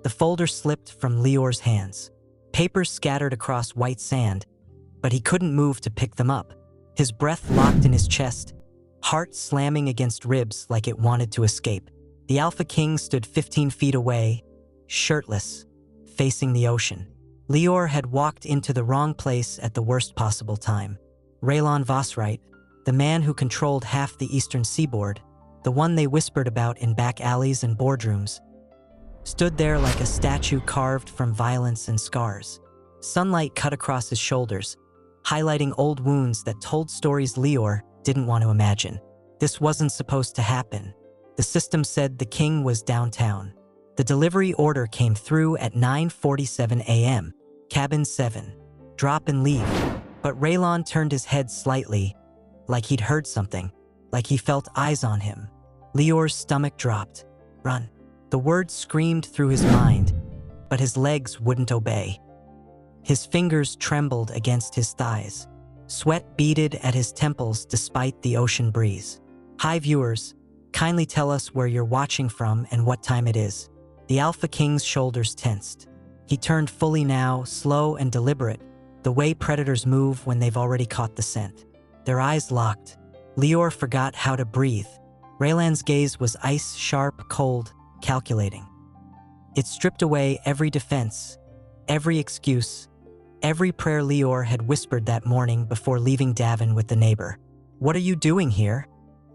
The folder slipped from Lior's hands. Papers scattered across white sand, but he couldn't move to pick them up. His breath locked in his chest, heart slamming against ribs like it wanted to escape. The Alpha King stood 15 feet away, shirtless, facing the ocean. Lior had walked into the wrong place at the worst possible time. Raelan Vosswright, the man who controlled half the eastern seaboard, the one they whispered about in back alleys and boardrooms, stood there like a statue carved from violence and scars. Sunlight cut across his shoulders, highlighting old wounds that told stories Lior didn't want to imagine. This wasn't supposed to happen. The system said the king was downtown. The delivery order came through at 9:47 a.m. Cabin 7. Drop and leave. But Raelan turned his head slightly, like he'd heard something, like he felt eyes on him. Lior's stomach dropped. Run. The word screamed through his mind, but his legs wouldn't obey. His fingers trembled against his thighs. Sweat beaded at his temples despite the ocean breeze. Hi viewers, kindly tell us where you're watching from and what time it is. The Alpha King's shoulders tensed. He turned fully now, slow and deliberate, the way predators move when they've already caught the scent. Their eyes locked. Lior forgot how to breathe. Raelan's gaze was ice-sharp, cold, calculating. It stripped away every defense, every excuse, every prayer Lior had whispered that morning before leaving Davin with the neighbor. "What are you doing here?"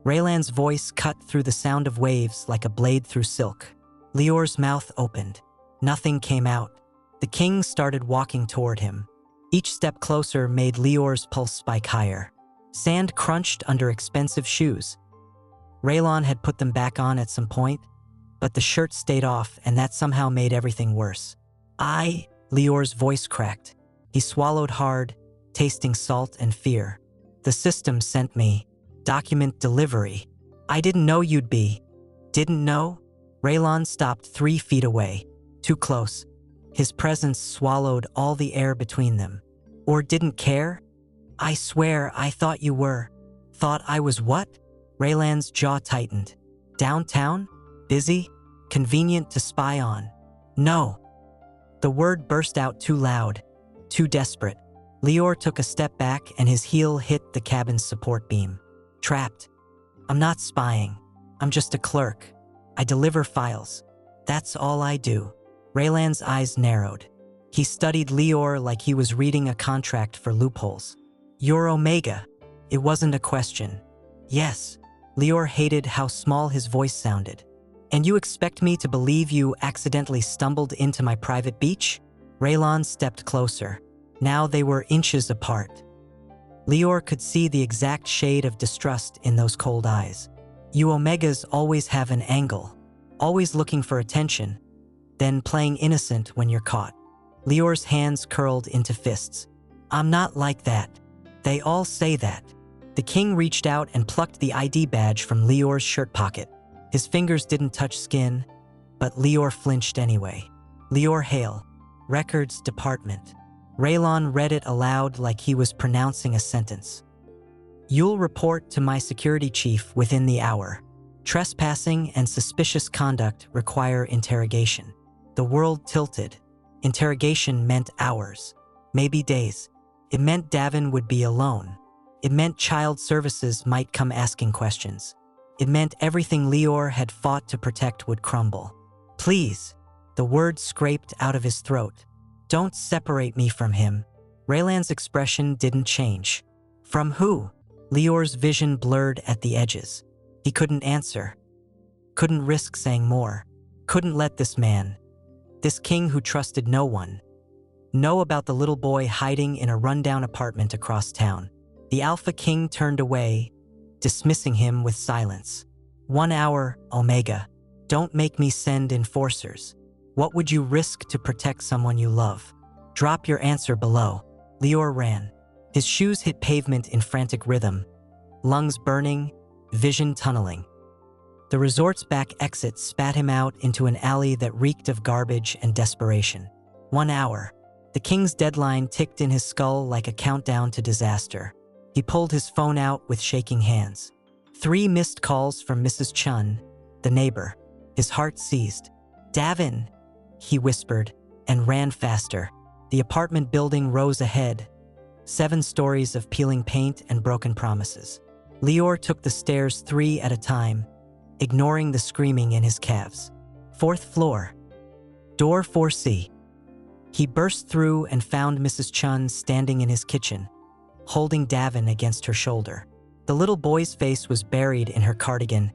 Raelan's voice cut through the sound of waves like a blade through silk. Lior's mouth opened. Nothing came out. The king started walking toward him. Each step closer made Lior's pulse spike higher. Sand crunched under expensive shoes. Raelan had put them back on at some point, but the shirt stayed off, and that somehow made everything worse. Lior's voice cracked. He swallowed hard, tasting salt and fear. "The system sent me. Document delivery. I didn't know you'd be." "Didn't know?" Raelan stopped 3 feet away, too close. His presence swallowed all the air between them. "Or didn't care?" "I swear I thought you were." "Thought I was what?" Raelan's jaw tightened. "Downtown? Busy? Convenient to spy on?" "No." The word burst out too loud, too desperate. Lior took a step back and his heel hit the cabin's support beam. "Trapped. I'm not spying. I'm just a clerk. I deliver files. That's all I do." Raelan's eyes narrowed. He studied Lior like he was reading a contract for loopholes. "You're Omega." It wasn't a question. "Yes." Lior hated how small his voice sounded. "And you expect me to believe you accidentally stumbled into my private beach?" Raelan stepped closer. Now they were inches apart. Lior could see the exact shade of distrust in those cold eyes. "You Omegas always have an angle, always looking for attention, then playing innocent when you're caught." Lior's hands curled into fists. "I'm not like that. They all say that." The king reached out and plucked the ID badge from Lior's shirt pocket. His fingers didn't touch skin, but Lior flinched anyway. "Lior Hale, Records Department." Raelan read it aloud like he was pronouncing a sentence. "You'll report to my security chief within the hour. Trespassing and suspicious conduct require interrogation." The world tilted. Interrogation meant hours, maybe days. It meant Davin would be alone. It meant child services might come asking questions. It meant everything Lior had fought to protect would crumble. "Please," the word scraped out of his throat. "Don't separate me from him." Raelan's expression didn't change. "From who?" Lior's vision blurred at the edges. He couldn't answer. Couldn't risk saying more. Couldn't let this man, this king who trusted no one, know about the little boy hiding in a rundown apartment across town. The Alpha King turned away, dismissing him with silence. "1 hour, Omega. Don't make me send enforcers. What would you risk to protect someone you love? Drop your answer below." Lior ran. His shoes hit pavement in frantic rhythm, lungs burning, vision tunneling. The resort's back exit spat him out into an alley that reeked of garbage and desperation. 1 hour. The king's deadline ticked in his skull like a countdown to disaster. He pulled his phone out with shaking hands. 3 missed calls from Mrs. Chun, the neighbor. His heart seized. "Davin!" he whispered, and ran faster. The apartment building rose ahead, 7 stories of peeling paint and broken promises. Lior took the stairs 3 at a time, ignoring the screaming in his calves. 4th floor. Door 4C. He burst through and found Mrs. Chun standing in his kitchen, holding Davin against her shoulder. The little boy's face was buried in her cardigan,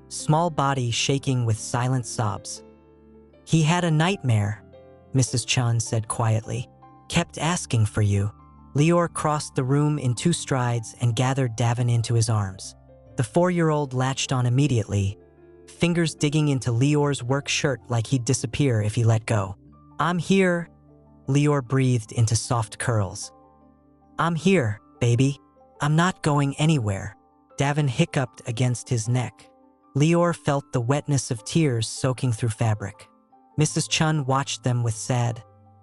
small body shaking with silent sobs. "He had a nightmare," Mrs. Chun said quietly. "Kept asking for you." Lior crossed the room in 2 strides and gathered Davin into his arms. The 4-year-old latched on immediately, fingers digging into Lior's work shirt like he'd disappear if he let go. "I'm here," Lior breathed into soft curls. "I'm here, baby. I'm not going anywhere." Davin hiccuped against his neck. Lior felt the wetness of tears soaking through fabric. Mrs. Chun watched them with sad,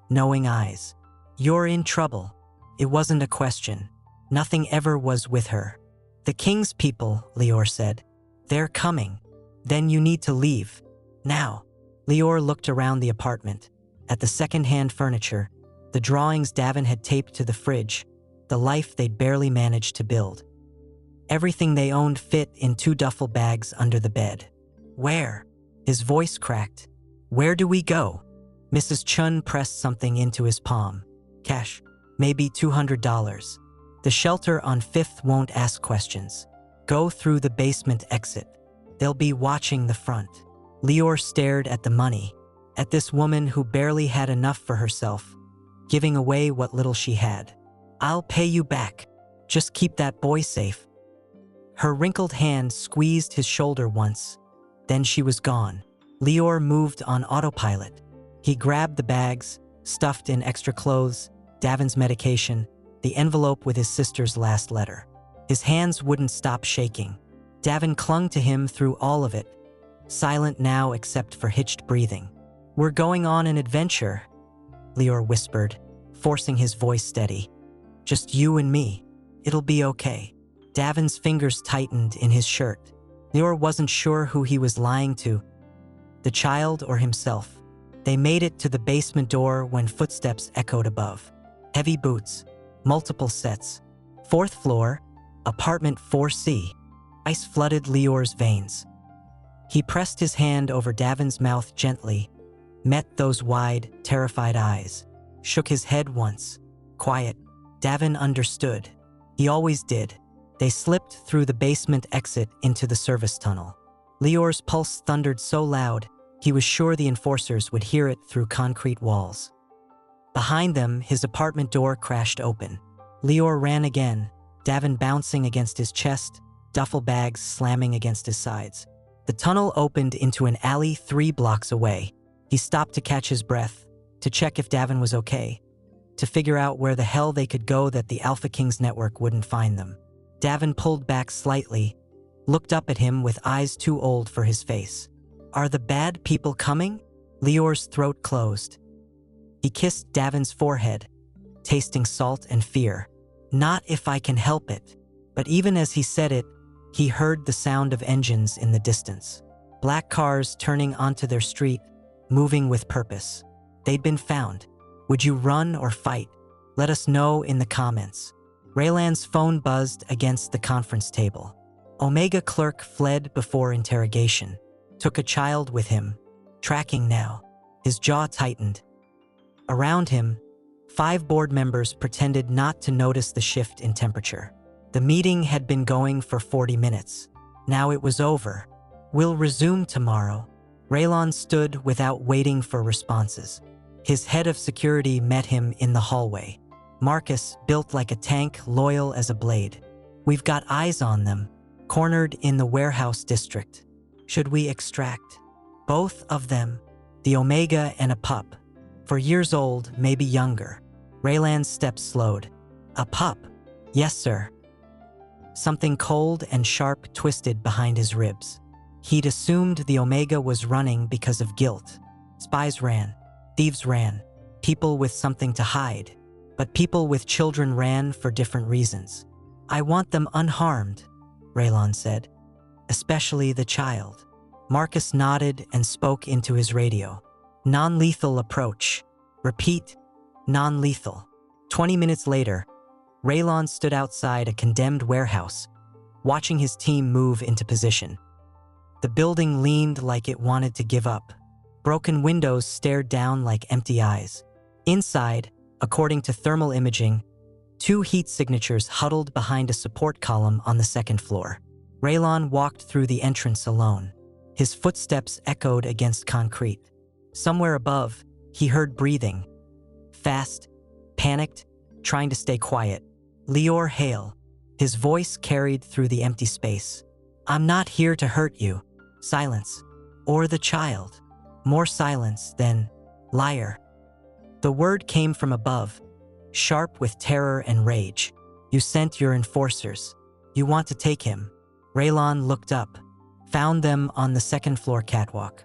knowing eyes. "You're in trouble." It wasn't a question. Nothing ever was with her. "The king's people," Lior said. "They're coming. Then you need to leave. Now." Lior looked around the apartment, at the second-hand furniture, the drawings Davin had taped to the fridge, the life they'd barely managed to build. Everything they owned fit in 2 duffel bags under the bed. "Where?" His voice cracked. "Where do we go?" Mrs. Chun pressed something into his palm. "Cash. Maybe $200. The shelter on 5th won't ask questions. Go through the basement exit. They'll be watching the front." Lior stared at the money, at this woman who barely had enough for herself, giving away what little she had. "I'll pay you back. Just keep that boy safe." Her wrinkled hand squeezed his shoulder once, then she was gone. Lior moved on autopilot. He grabbed the bags, stuffed in extra clothes, Davin's medication, the envelope with his sister's last letter. His hands wouldn't stop shaking. Davin clung to him through all of it, silent now except for hitched breathing. "We're going on an adventure," Lior whispered, forcing his voice steady. "Just you and me. It'll be okay." Davin's fingers tightened in his shirt. Lior wasn't sure who he was lying to, the child or himself. They made it to the basement door when footsteps echoed above. Heavy boots, multiple sets. 4th floor, apartment 4C. Ice flooded Lior's veins. He pressed his hand over Davin's mouth gently, met those wide, terrified eyes, shook his head once. Quiet. Davin understood. He always did. They slipped through the basement exit into the service tunnel. Lior's pulse thundered so loud, he was sure the enforcers would hear it through concrete walls. Behind them, his apartment door crashed open. Lior ran again, Davin bouncing against his chest, duffel bags slamming against his sides. The tunnel opened into an alley 3 blocks away. He stopped to catch his breath, to check if Davin was okay, to figure out where the hell they could go that the Alpha Kings network wouldn't find them. Davin pulled back slightly, looked up at him with eyes too old for his face. "Are the bad people coming?" Lior's throat closed. He kissed Davin's forehead, tasting salt and fear. "Not if I can help it." But even as he said it, he heard the sound of engines in the distance. Black cars turning onto their street, moving with purpose. They'd been found. Would you run or fight? Let us know in the comments. Raelan's phone buzzed against the conference table. Omega clerk fled before interrogation. Took a child with him. Tracking now. His jaw tightened. Around him, 5 board members pretended not to notice the shift in temperature. The meeting had been going for 40 minutes. Now it was over. "We'll resume tomorrow." Raelan stood without waiting for responses. His head of security met him in the hallway. Marcus, built like a tank, loyal as a blade. "We've got eyes on them, cornered in the warehouse district. Should we extract both of them? The Omega and a pup. For years old, maybe younger." Raelan's steps slowed. "A pup?" "Yes, sir." Something cold and sharp twisted behind his ribs. He'd assumed the Omega was running because of guilt. Spies ran. Thieves ran. People with something to hide. But people with children ran for different reasons. "I want them unharmed," Raelan said. "Especially the child." Marcus nodded and spoke into his radio. Non-lethal approach. Repeat, non-lethal. 20 minutes later, Raelan stood outside a condemned warehouse, watching his team move into position. The building leaned like it wanted to give up. Broken windows stared down like empty eyes. Inside, according to thermal imaging, 2 heat signatures huddled behind a support column on the 2nd floor. Raelan walked through the entrance alone. His footsteps echoed against concrete. Somewhere above, he heard breathing. Fast, panicked, trying to stay quiet. Lior Hale. His voice carried through the empty space. "I'm not here to hurt you." Silence. "Or the child." More silence, then, "Liar." The word came from above, sharp with terror and rage. "You sent your enforcers. You want to take him." Raelan looked up, found them on the 2nd floor catwalk.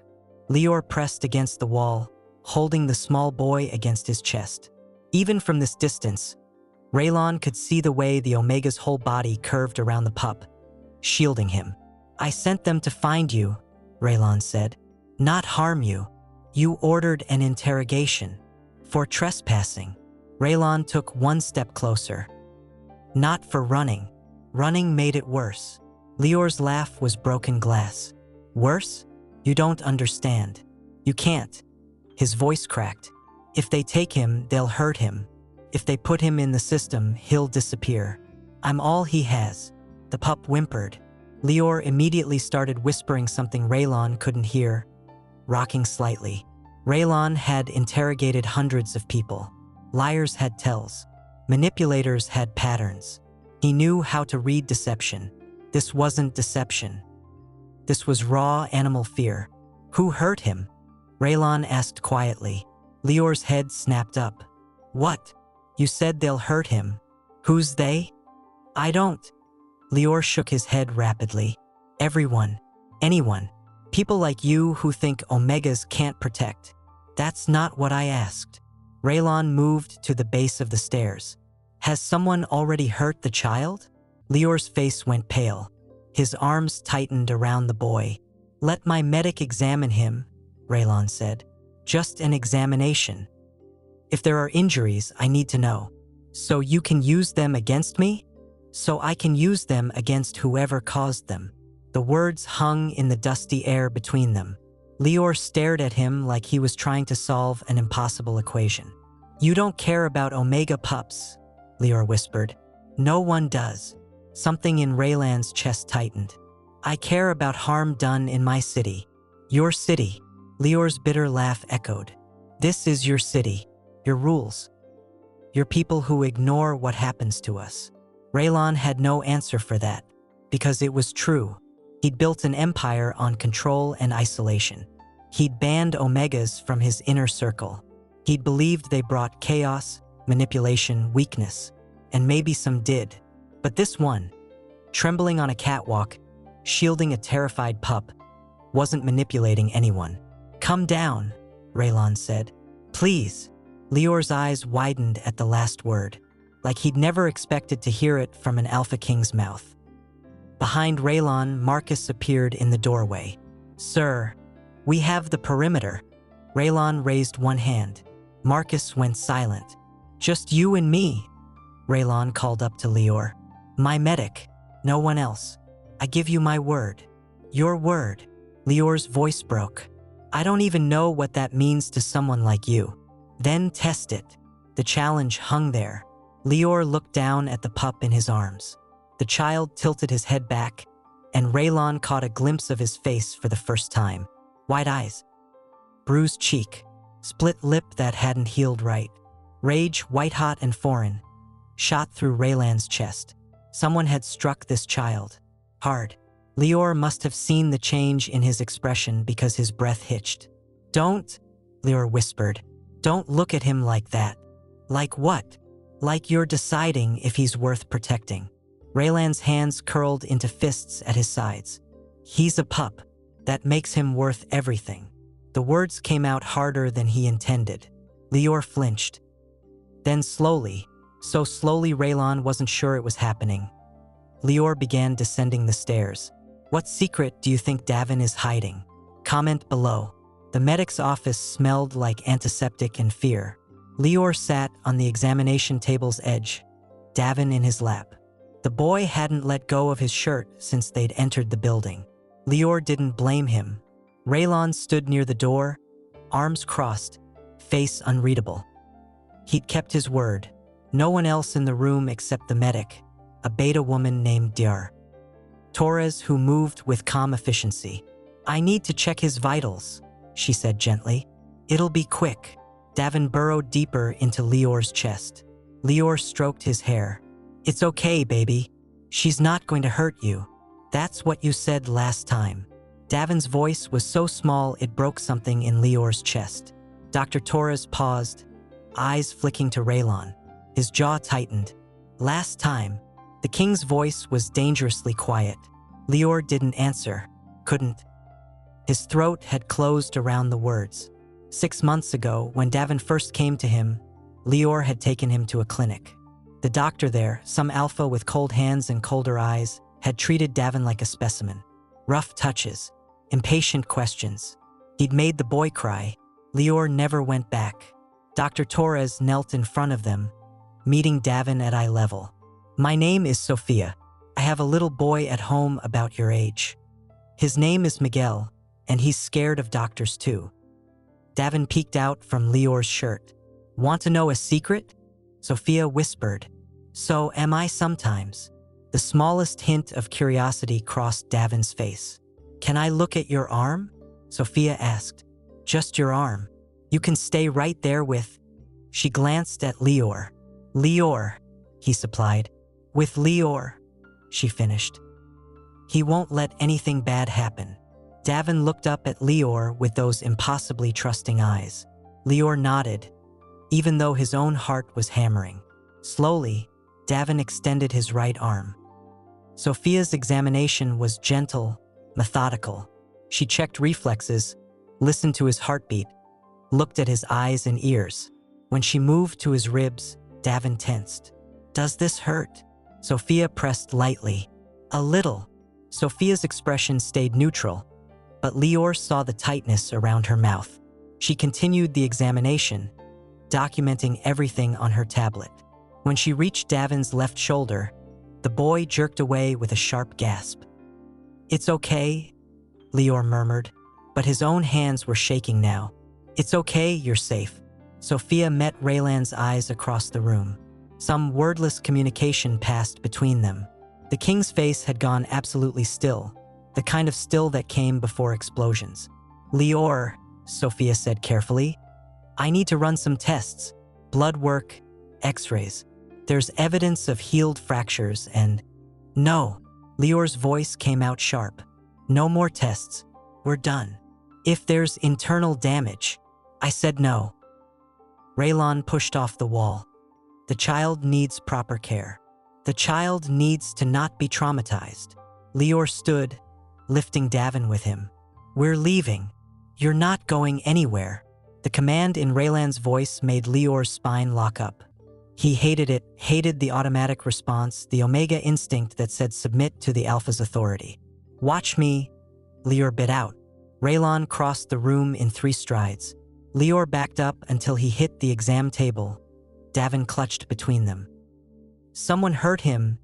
Lior pressed against the wall, holding the small boy against his chest. Even from this distance, Raelan could see the way the Omega's whole body curved around the pup, shielding him. "I sent them to find you," Raelan said. "Not harm you. You ordered an interrogation. For trespassing." Raelan took 1 step closer. "Not for running. Running made it worse." Lior's laugh was broken glass. "Worse? You don't understand. You can't." His voice cracked. "If they take him, they'll hurt him. If they put him in the system, he'll disappear. I'm all he has." The pup whimpered. Lior immediately started whispering something Raelan couldn't hear, rocking slightly. Raelan had interrogated hundreds of people. Liars had tells. Manipulators had patterns. He knew how to read deception. This wasn't deception. This was raw animal fear. "Who hurt him?" Raelan asked quietly. Lior's head snapped up. "What? You said they'll hurt him. Who's they?" "I don't." Lior shook his head rapidly. "Everyone. Anyone. People like you who think Omegas can't protect." "That's not what I asked." Raelan moved to the base of the stairs. "Has someone already hurt the child?" Lior's face went pale. His arms tightened around the boy. "Let my medic examine him," Raelan said. "Just an examination. If there are injuries, I need to know. So you can use them against me? So I can use them against whoever caused them." The words hung in the dusty air between them. Lior stared at him like he was trying to solve an impossible equation. "You don't care about Omega pups," Lior whispered. "No one does." Something in Raelan's chest tightened. "I care about harm done in my city." "Your city?" Lior's bitter laugh echoed. "This is your city. Your rules. Your people who ignore what happens to us." Raelan had no answer for that, because it was true. He'd built an empire on control and isolation. He'd banned Omegas from his inner circle. He'd believed they brought chaos, manipulation, weakness, and maybe some did. But this one, trembling on a catwalk, shielding a terrified pup, wasn't manipulating anyone. "Come down," Raelan said. "Please." Lior's eyes widened at the last word, like he'd never expected to hear it from an Alpha King's mouth. Behind Raelan, Marcus appeared in the doorway. "Sir, we have the perimeter." Raelan raised one hand. Marcus went silent. "Just you and me," Raelan called up to Lior. "My medic, no one else. I give you my word." "Your word." Lior's voice broke. "I don't even know what that means to someone like you." "Then test it." The challenge hung there. Lior looked down at the pup in his arms. The child tilted his head back, and Raelan caught a glimpse of his face for the first time. Wide eyes, bruised cheek, split lip that hadn't healed right. Rage, white-hot and foreign, shot through Raelan's chest. Someone had struck this child. Hard. Lior must have seen the change in his expression because his breath hitched. "Don't," Lior whispered. "Don't look at him like that." "Like what?" "Like you're deciding if he's worth protecting." Raelan's hands curled into fists at his sides. "He's a pup. That makes him worth everything." The words came out harder than he intended. Lior flinched. Then slowly, so slowly Raelan wasn't sure it was happening, Lior began descending the stairs. "What secret do you think Davin is hiding? Comment below." The medic's office smelled like antiseptic and fear. Lior sat on the examination table's edge, Davin in his lap. The boy hadn't let go of his shirt since they'd entered the building. Lior didn't blame him. Raelan stood near the door, arms crossed, face unreadable. He'd kept his word. No one else in the room except the medic, a beta woman named Lior. Torres, who moved with calm efficiency. "I need to check his vitals," she said gently. "It'll be quick." Davin burrowed deeper into Lior's chest. Lior stroked his hair. "It's okay, baby. She's not going to hurt you. That's what you said last time." Davin's voice was so small it broke something in Lior's chest. Dr. Torres paused, eyes flicking to Raelan. His jaw tightened. "Last time." The king's voice was dangerously quiet. Lior didn't answer, couldn't. His throat had closed around the words. 6 months ago, when Davin first came to him, Lior had taken him to a clinic. The doctor there, some alpha with cold hands and colder eyes, had treated Davin like a specimen. Rough touches, impatient questions. He'd made the boy cry. Lior never went back. Dr. Torres knelt in front of them, meeting Davin at eye level. "My name is Sophia. I have a little boy at home about your age. His name is Miguel, and he's scared of doctors too." Davin peeked out from Lior's shirt. "Want to know a secret?" Sophia whispered. "So am I sometimes." The smallest hint of curiosity crossed Davin's face. "Can I look at your arm?" Sophia asked. "Just your arm. You can stay right there with..." She glanced at Lior. "Lior," he supplied. "With Lior," she finished. "He won't let anything bad happen." Davin looked up at Lior with those impossibly trusting eyes. Lior nodded, even though his own heart was hammering. Slowly, Davin extended his right arm. Sophia's examination was gentle, methodical. She checked reflexes, listened to his heartbeat, looked at his eyes and ears. When she moved to his ribs, Davin tensed. "Does this hurt?" Sophia pressed lightly. "A little." Sophia's expression stayed neutral, but Lior saw the tightness around her mouth. She continued the examination, documenting everything on her tablet. When she reached Davin's left shoulder, the boy jerked away with a sharp gasp. "It's okay," Lior murmured, but his own hands were shaking now. "It's okay, you're safe." Sophia met Raelan's eyes across the room. Some wordless communication passed between them. The king's face had gone absolutely still, the kind of still that came before explosions. "Lior," Sophia said carefully, "I need to run some tests. Blood work, x-rays. There's evidence of healed fractures and..." "No." Lior's voice came out sharp. "No more tests. We're done. If there's internal damage..." I said no. Raelan pushed off the wall. "The child needs proper care. The child needs to not be traumatized." Lior stood, lifting Davin with him. "We're leaving. You're not going anywhere." The command in Raelan's voice made Lior's spine lock up. He hated it, hated the automatic response, the Omega instinct that said submit to the Alpha's authority. "Watch me," Lior bit out. Raelan crossed the room in 3 strides. Lior backed up until he hit the exam table. Davin clutched between them. "Someone hurt him,"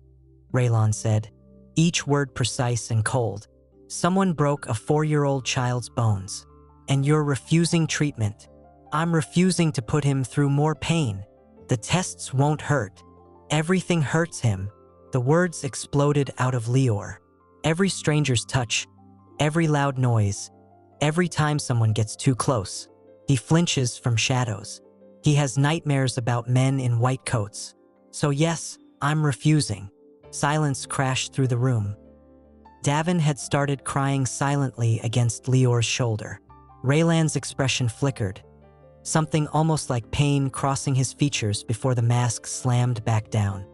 Raelan said, each word precise and cold. "Someone broke a 4-year-old child's bones. And you're refusing treatment." "I'm refusing to put him through more pain. The tests won't hurt. Everything hurts him." The words exploded out of Lior. "Every stranger's touch, every loud noise, every time someone gets too close. He flinches from shadows. He has nightmares about men in white coats. So yes, I'm refusing." Silence crashed through the room. Davin had started crying silently against Lior's shoulder. Raelan's expression flickered, something almost like pain crossing his features before the mask slammed back down.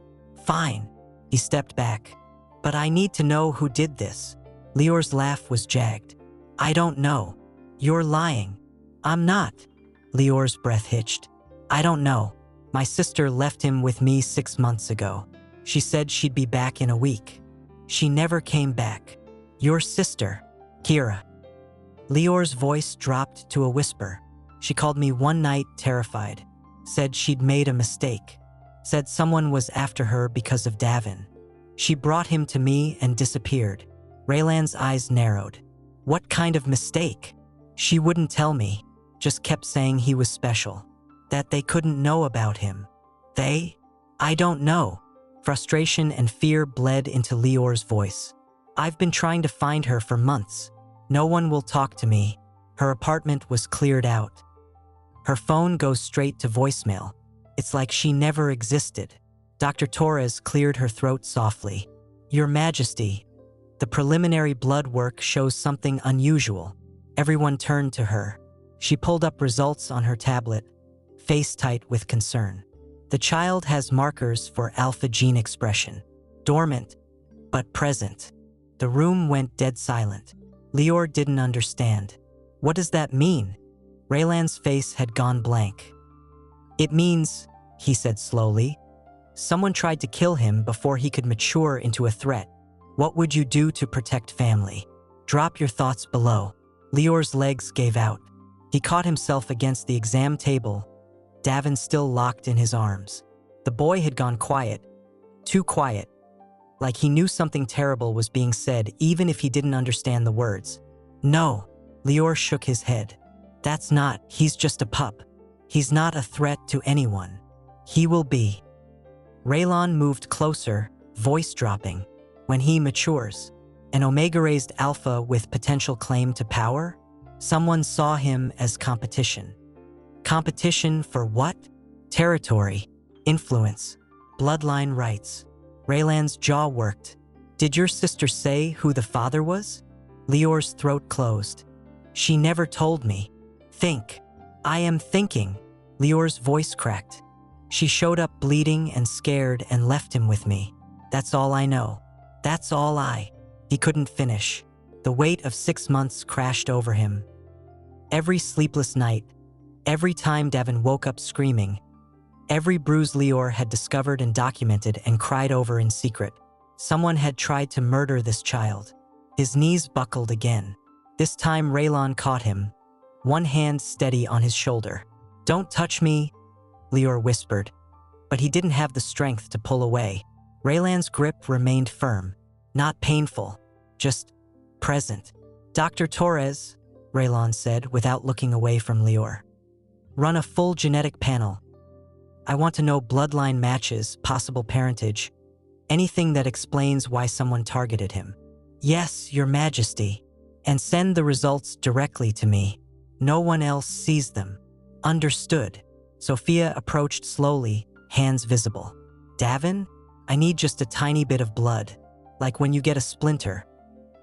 "Fine." He stepped back. "But I need to know who did this." Lior's laugh was jagged. "I don't know. You're lying." "I'm not." Lior's breath hitched. "I don't know. My sister left him with me 6 months ago. She said she'd be back in a week. She never came back." "Your sister, Kira." Lior's voice dropped to a whisper. She called me one night terrified. Said she'd made a mistake. Said someone was after her because of Davin. She brought him to me and disappeared. Raelan's eyes narrowed. What kind of mistake? She wouldn't tell me. Just kept saying he was special. That they couldn't know about him. They? I don't know. Frustration and fear bled into Lior's voice. I've been trying to find her for months. No one will talk to me. Her apartment was cleared out. Her phone goes straight to voicemail. It's like she never existed. Dr. Torres cleared her throat softly. Your Majesty, the preliminary blood work shows something unusual. Everyone turned to her. She pulled up results on her tablet, face tight with concern. The child has markers for alpha gene expression. Dormant, but present. The room went dead silent. Lior didn't understand. What does that mean? Raelan's face had gone blank. It means, he said slowly, someone tried to kill him before he could mature into a threat. What would you do to protect family? Drop your thoughts below. Lior's legs gave out. He caught himself against the exam table, Davin still locked in his arms. The boy had gone quiet, too quiet, like he knew something terrible was being said even if he didn't understand the words. No, Lior shook his head. That's not, he's just a pup. He's not a threat to anyone. He will be. Raelan moved closer, voice dropping. When he matures, an Omega-raised alpha with potential claim to power? Someone saw him as competition. Competition for what? Territory, influence, bloodline rights. Raelan's jaw worked. Did your sister say who the father was? Lior's throat closed. She never told me. Think. I am thinking. Lior's voice cracked. She showed up bleeding and scared and left him with me. That's all I know. That's all I. He couldn't finish. The weight of 6 months crashed over him. Every sleepless night, every time Davin woke up screaming, every bruise Lior had discovered and documented and cried over in secret. Someone had tried to murder this child. His knees buckled again. This time Raelan caught him, one hand steady on his shoulder. Don't touch me, Lior whispered, but he didn't have the strength to pull away. Raelan's grip remained firm, not painful, just present. Dr. Torres, Raelan said without looking away from Lior. Run a full genetic panel. I want to know bloodline matches, possible parentage, anything that explains why someone targeted him. Yes, Your Majesty. And send the results directly to me. No one else sees them. Understood. Sophia approached slowly, hands visible. Davin, I need just a tiny bit of blood, like when you get a splinter.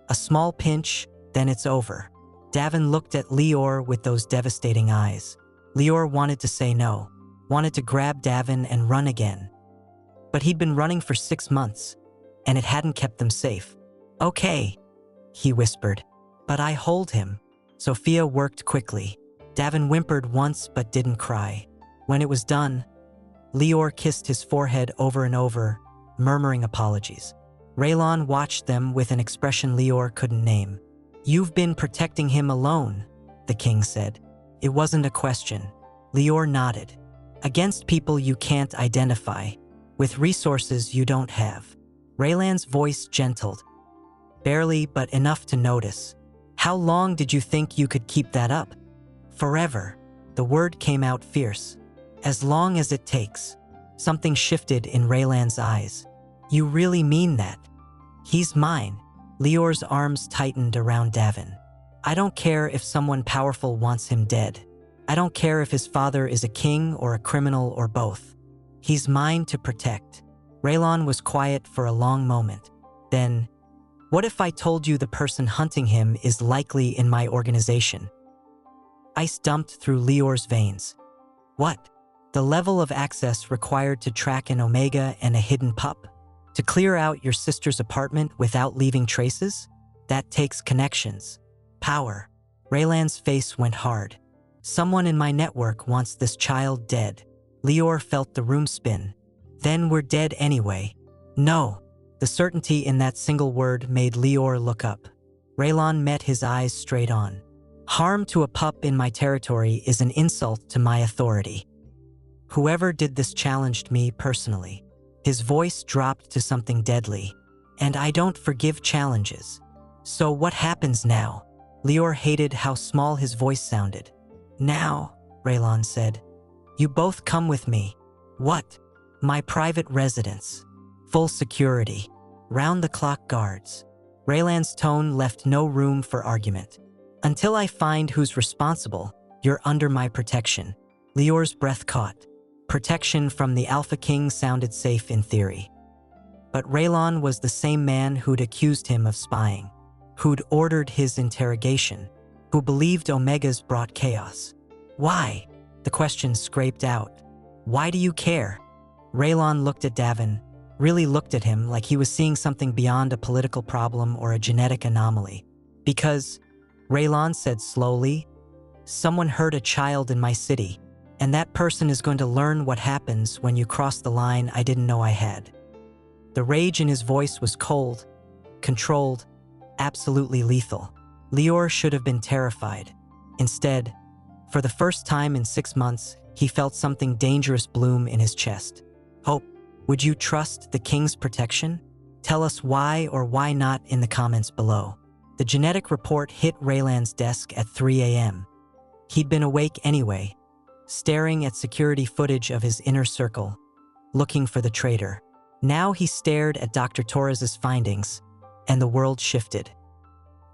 A small pinch, then it's over. Davin looked at Lior with those devastating eyes. Lior wanted to say no, wanted to grab Davin and run again. But he'd been running for 6 months, and it hadn't kept them safe. Okay, he whispered, but I hold him. Sophia worked quickly. Davin whimpered once but didn't cry. When it was done, Lior kissed his forehead over and over, murmuring apologies. Raelan watched them with an expression Lior couldn't name. You've been protecting him alone, the king said. It wasn't a question. Lior nodded. Against people you can't identify, with resources you don't have. Raelan's voice gentled. Barely, but enough to notice. How long did you think you could keep that up? Forever. The word came out fierce. As long as it takes. Something shifted in Raelan's eyes. You really mean that? He's mine. Lior's arms tightened around Davin. I don't care if someone powerful wants him dead. I don't care if his father is a king or a criminal or both. He's mine to protect. Raelan was quiet for a long moment. Then, what if I told you the person hunting him is likely in my organization? Ice dumped through Lior's veins. What? The level of access required to track an Omega and a hidden pup? To clear out your sister's apartment without leaving traces? That takes connections. Power. Raelan's face went hard. Someone in my network wants this child dead. Lior felt the room spin. Then we're dead anyway. No. The certainty in that single word made Lior look up. Raelan met his eyes straight on. Harm to a pup in my territory is an insult to my authority. Whoever did this challenged me personally. His voice dropped to something deadly. And I don't forgive challenges. So what happens now? Lior hated how small his voice sounded. Now, Raelan said, you both come with me. What? My private residence. Full security. Round-the-clock guards. Raelan's tone left no room for argument. Until I find who's responsible, you're under my protection. Lior's breath caught. Protection from the Alpha King sounded safe in theory. But Raelan was the same man who'd accused him of spying, who'd ordered his interrogation, who believed Omegas brought chaos. Why? The question scraped out. Why do you care? Raelan looked at Davin, really looked at him like he was seeing something beyond a political problem or a genetic anomaly. Because, Raelan said slowly, someone hurt a child in my city, and that person is going to learn what happens when you cross the line I didn't know I had. The rage in his voice was cold, controlled, absolutely lethal. Lior should have been terrified. Instead, for the first time in 6 months, he felt something dangerous bloom in his chest. Hope, would you trust the king's protection? Tell us why or why not in the comments below. The genetic report hit Raelan's desk at 3 a.m. He'd been awake anyway, staring at security footage of his inner circle, looking for the traitor. Now he stared at Dr. Torres's findings, and the world shifted.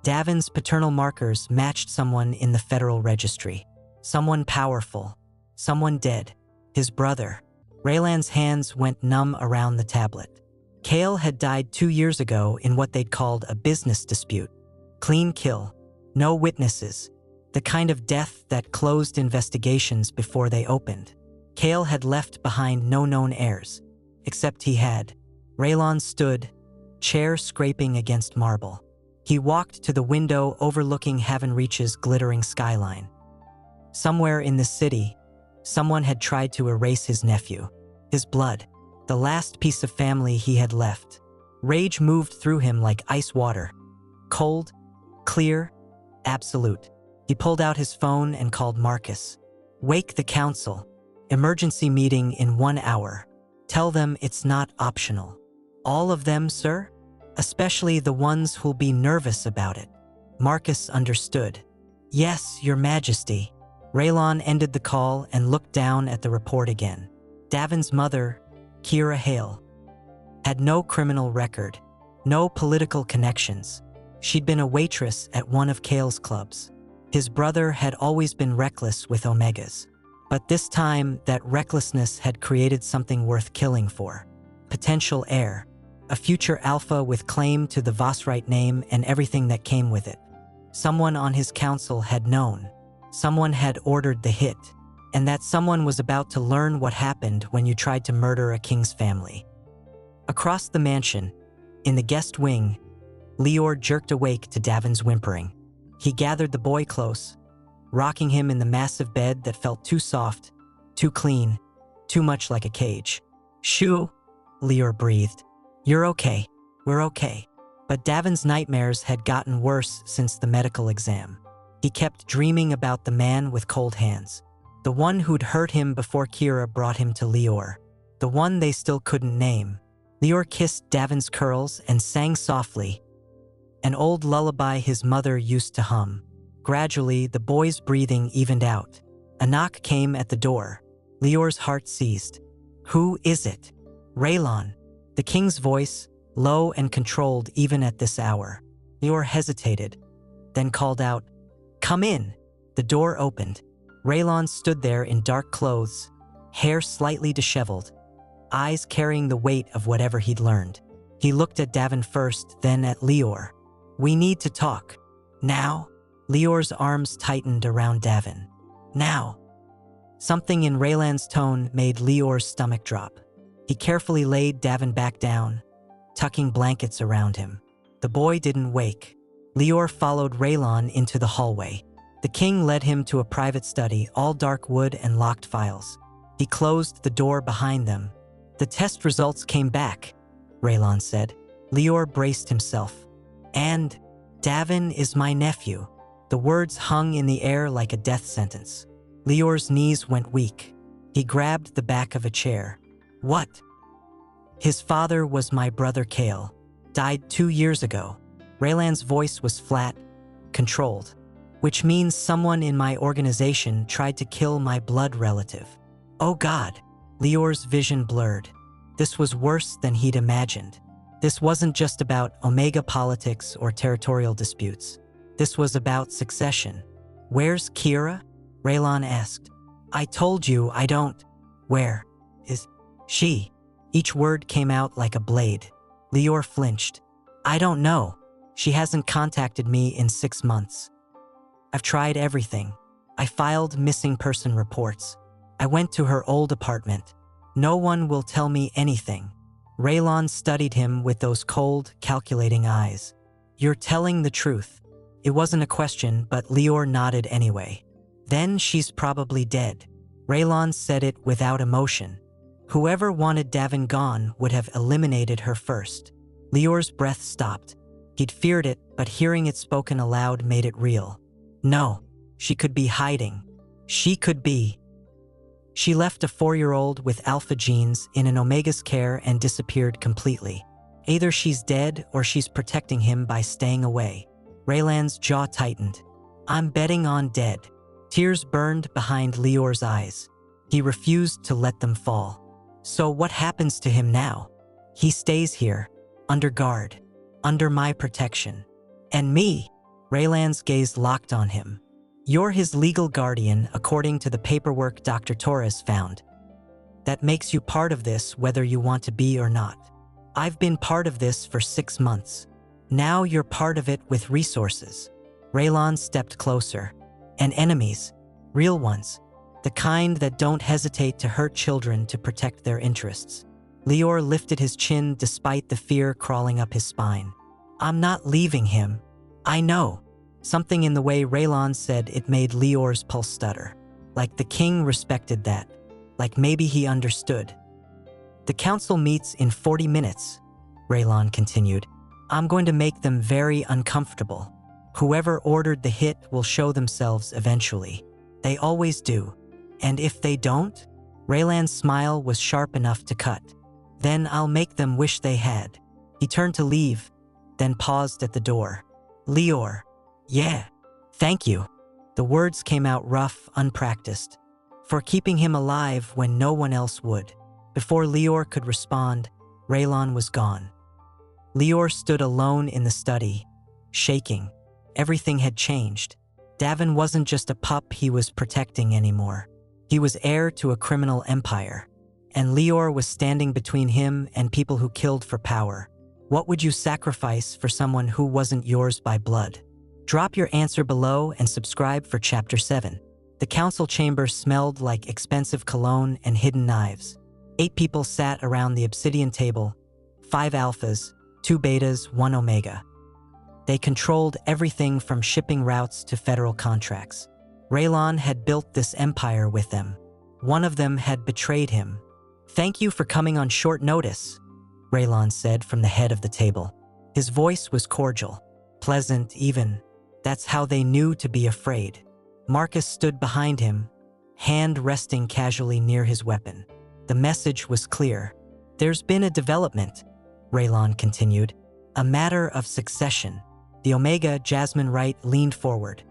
Davin's paternal markers matched someone in the federal registry. Someone powerful. Someone dead. His brother. Raelan's hands went numb around the tablet. Hale had died 2 years ago in what they'd called a business dispute. Clean kill. No witnesses. The kind of death that closed investigations before they opened. Hale had left behind no known heirs. Except he had. Raelan stood, chair scraping against marble. He walked to the window overlooking Haven Reach's glittering skyline. Somewhere in the city, someone had tried to erase his nephew. His blood, the last piece of family he had left. Rage moved through him like ice water. Cold, clear, absolute. He pulled out his phone and called Marcus. Wake the council. Emergency meeting in 1 hour. Tell them it's not optional. All of them, sir? Especially the ones who'll be nervous about it. Marcus understood. Yes, Your Majesty. Raelan ended the call and looked down at the report again. Davin's mother, Lior Hale, had no criminal record, no political connections. She'd been a waitress at one of Hale's clubs. His brother had always been reckless with Omegas. But this time, that recklessness had created something worth killing for. Potential heir. A future alpha with claim to the Vosswright name and everything that came with it. Someone on his council had known. Someone had ordered the hit. And that someone was about to learn what happened when you tried to murder a king's family. Across the mansion, in the guest wing, Lior jerked awake to Davin's whimpering. He gathered the boy close, rocking him in the massive bed that felt too soft, too clean, too much like a cage. Shoo, Lior breathed. You're okay. We're okay. But Davin's nightmares had gotten worse since the medical exam. He kept dreaming about the man with cold hands. The one who'd hurt him before Kira brought him to Lior. The one they still couldn't name. Lior kissed Davin's curls and sang softly, an old lullaby his mother used to hum. Gradually, the boy's breathing evened out. A knock came at the door. Lior's heart seized. Who is it? Raelan. The king's voice, low and controlled even at this hour. Lior hesitated, then called out, Come in. The door opened. Raelan stood there in dark clothes, hair slightly disheveled, eyes carrying the weight of whatever he'd learned. He looked at Davin first, then at Lior. We need to talk. Now? Lior's arms tightened around Davin. Now. Something in Raelan's tone made Lior's stomach drop. He carefully laid Davin back down, tucking blankets around him. The boy didn't wake. Lior followed Raelan into the hallway. The king led him to a private study, all dark wood and locked files. He closed the door behind them. The test results came back, Raelan said. Lior braced himself. And Davin is my nephew. The words hung in the air like a death sentence. Lior's knees went weak. He grabbed the back of a chair. What? His father was my brother Hale. Died 2 years ago. Raelan's voice was flat, controlled. Which means someone in my organization tried to kill my blood relative. Oh God. Lior's vision blurred. This was worse than he'd imagined. This wasn't just about Omega politics or territorial disputes. This was about succession. Where's Kira? Raelan asked. I told you I don't. Where is she? Each word came out like a blade. Lior flinched. I don't know. She hasn't contacted me in 6 months. I've tried everything. I filed missing person reports. I went to her old apartment. No one will tell me anything. Raelan studied him with those cold, calculating eyes. You're telling the truth. It wasn't a question, but Lior nodded anyway. Then she's probably dead. Raelan said it without emotion. Whoever wanted Davin gone would have eliminated her first. Lior's breath stopped. He'd feared it, but hearing it spoken aloud made it real. No, she could be hiding. She could be. She left a 4-year-old with alpha genes in an Omega's care and disappeared completely. Either she's dead or she's protecting him by staying away. Raelan's jaw tightened. I'm betting on dead. Tears burned behind Lior's eyes. He refused to let them fall. So what happens to him now? He stays here, under guard, under my protection. And me? Raelan's gaze locked on him. You're his legal guardian according to the paperwork Dr. Torres found. That makes you part of this whether you want to be or not. I've been part of this for 6 months. Now you're part of it with resources. Raelan stepped closer. And enemies, real ones, the kind that don't hesitate to hurt children to protect their interests. Lior lifted his chin despite the fear crawling up his spine. I'm not leaving him. I know. Something in the way Raelan said it made Lior's pulse stutter. Like the king respected that. Like maybe he understood. The council meets in 40 minutes, Raelan continued. I'm going to make them very uncomfortable. Whoever ordered the hit will show themselves eventually. They always do. And if they don't? Raelan's smile was sharp enough to cut. Then I'll make them wish they had. He turned to leave, then paused at the door. Lior. Yeah. Thank you. The words came out rough, unpracticed. For keeping him alive when no one else would. Before Lior could respond, Raelan was gone. Lior stood alone in the study, shaking. Everything had changed. Davin wasn't just a pup he was protecting anymore. He was heir to a criminal empire. And Lior was standing between him and people who killed for power. What would you sacrifice for someone who wasn't yours by blood? Drop your answer below and subscribe for Chapter 7. The council chamber smelled like expensive cologne and hidden knives. 8 people sat around the obsidian table, 5 alphas, 2 betas, 1 omega. They controlled everything from shipping routes to federal contracts. Raelan had built this empire with them. One of them had betrayed him. Thank you for coming on short notice, Raelan said from the head of the table. His voice was cordial, pleasant even. That's how they knew to be afraid. Marcus stood behind him, hand resting casually near his weapon. The message was clear. There's been a development, Raelan continued. A matter of succession. The Omega, Jasmine Wright, leaned forward.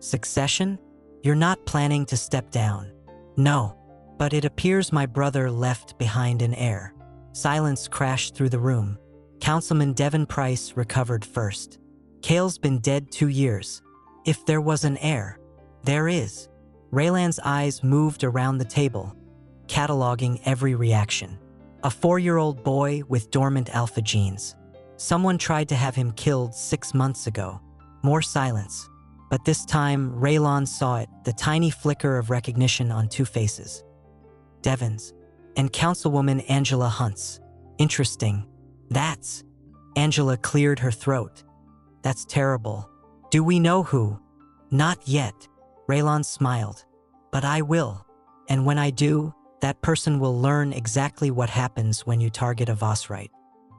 Succession? You're not planning to step down. No, but it appears my brother left behind an heir. Silence crashed through the room. Councilman Devin Price recovered first. Hale's been dead 2 years. If there was an heir, there is. Raelan's eyes moved around the table, cataloging every reaction. A 4-year-old boy with dormant alpha genes. Someone tried to have him killed 6 months ago. More silence. But this time, Raelan saw it, the tiny flicker of recognition on 2 faces. Devin's. And Councilwoman Angela Hunt's. Interesting. That's. Angela cleared her throat. That's terrible. Do we know who? Not yet. Raelan smiled. But I will. And when I do, that person will learn exactly what happens when you target a Vosswright.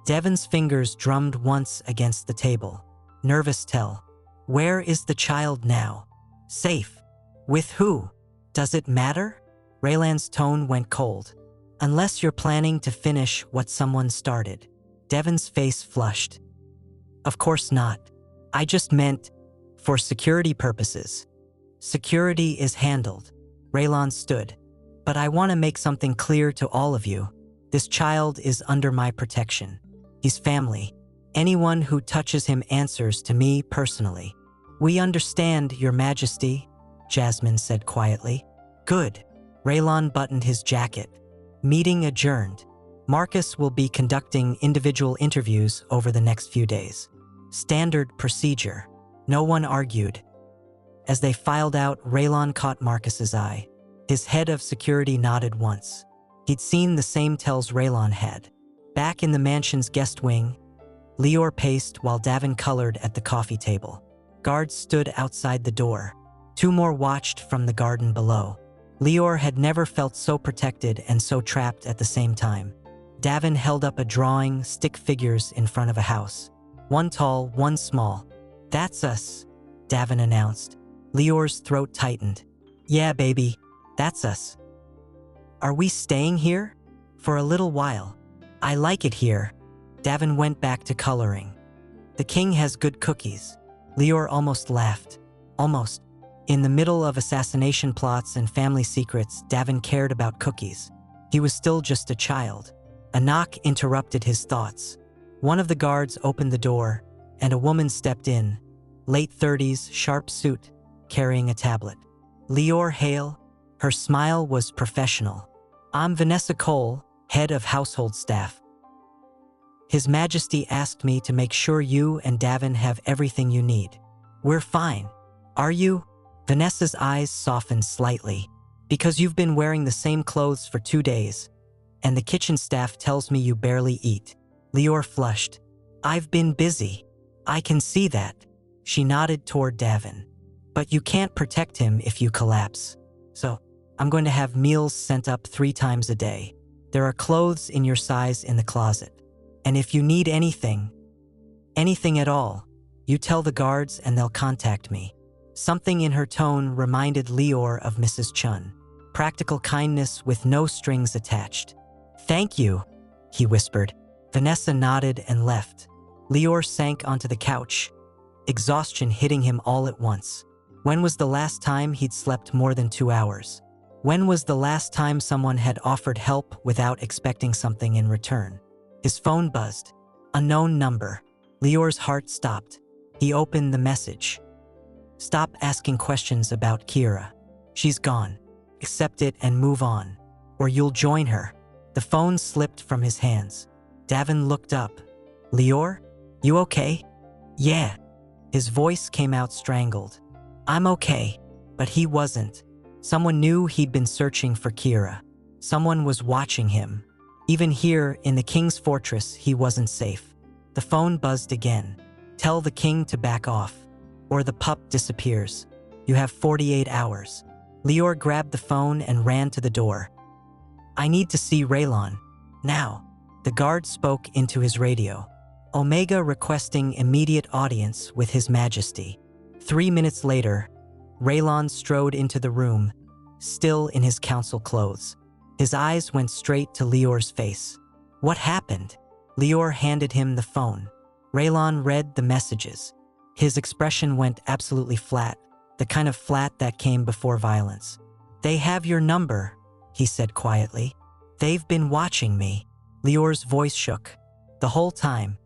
Devin's fingers drummed once against the table. Nervous tell. Where is the child now? Safe. With who? Does it matter? Raelan's tone went cold. Unless you're planning to finish what someone started. Devon's face flushed. Of course not. I just meant, for security purposes. Security is handled. Raelan stood. But I want to make something clear to all of you. This child is under my protection. He's family. Anyone who touches him answers to me personally. We understand, Your Majesty, Jasmine said quietly. Good. Raelan buttoned his jacket. Meeting adjourned. Marcus will be conducting individual interviews over the next few days. Standard procedure. No one argued. As they filed out, Raelan caught Marcus's eye. His head of security nodded once. He'd seen the same tells Raelan had. Back in the mansion's guest wing, Lior paced while Davin colored at the coffee table. Guards stood outside the door. 2 more watched from the garden below. Lior had never felt so protected and so trapped at the same time. Davin held up a drawing, stick figures in front of a house. 1 tall, 1 small. That's us, Davin announced. Lior's throat tightened. Yeah, baby, that's us. Are we staying here? For a little while. I like it here. Davin went back to coloring. The king has good cookies. Lior almost laughed. Almost. In the middle of assassination plots and family secrets, Davin cared about cookies. He was still just a child. A knock interrupted his thoughts. One of the guards opened the door, and a woman stepped in. Late 30s, sharp suit, carrying a tablet. Lior Hale. Her smile was professional. I'm Vanessa Cole, head of household staff. His Majesty asked me to make sure you and Davin have everything you need. We're fine. Are you? Vanessa's eyes softened slightly. Because you've been wearing the same clothes for 2 days, and the kitchen staff tells me you barely eat. Lior flushed. I've been busy. I can see that. She nodded toward Davin. But you can't protect him if you collapse. So, I'm going to have meals sent up 3 times a day. There are clothes in your size in the closet. And if you need anything at all, you tell the guards and they'll contact me. Something in her tone reminded Lior of Mrs. Chun. Practical kindness with no strings attached. Thank you, he whispered. Vanessa nodded and left. Lior sank onto the couch, exhaustion hitting him all at once. When was the last time he'd slept more than 2 hours? When was the last time someone had offered help without expecting something in return? His phone buzzed. Unknown number. Lior's heart stopped. He opened the message. Stop asking questions about Kira. She's gone. Accept it and move on, or you'll join her. The phone slipped from his hands. Davin looked up. Lior? You okay? Yeah. His voice came out strangled. I'm okay, but he wasn't. Someone knew he'd been searching for Kira. Someone was watching him. Even here, in the king's fortress, he wasn't safe. The phone buzzed again. Tell the king to back off, or the pup disappears. You have 48 hours. Lior grabbed the phone and ran to the door. I need to see Raelan. Now. The guard spoke into his radio. Omega requesting immediate audience with His Majesty. 3 minutes later, Raelan strode into the room, still in his council clothes. His eyes went straight to Lior's face. What happened? Lior handed him the phone. Raelan read the messages. His expression went absolutely flat, the kind of flat that came before violence. They have your number, he said quietly. They've been watching me. Lior's voice shook. The whole time.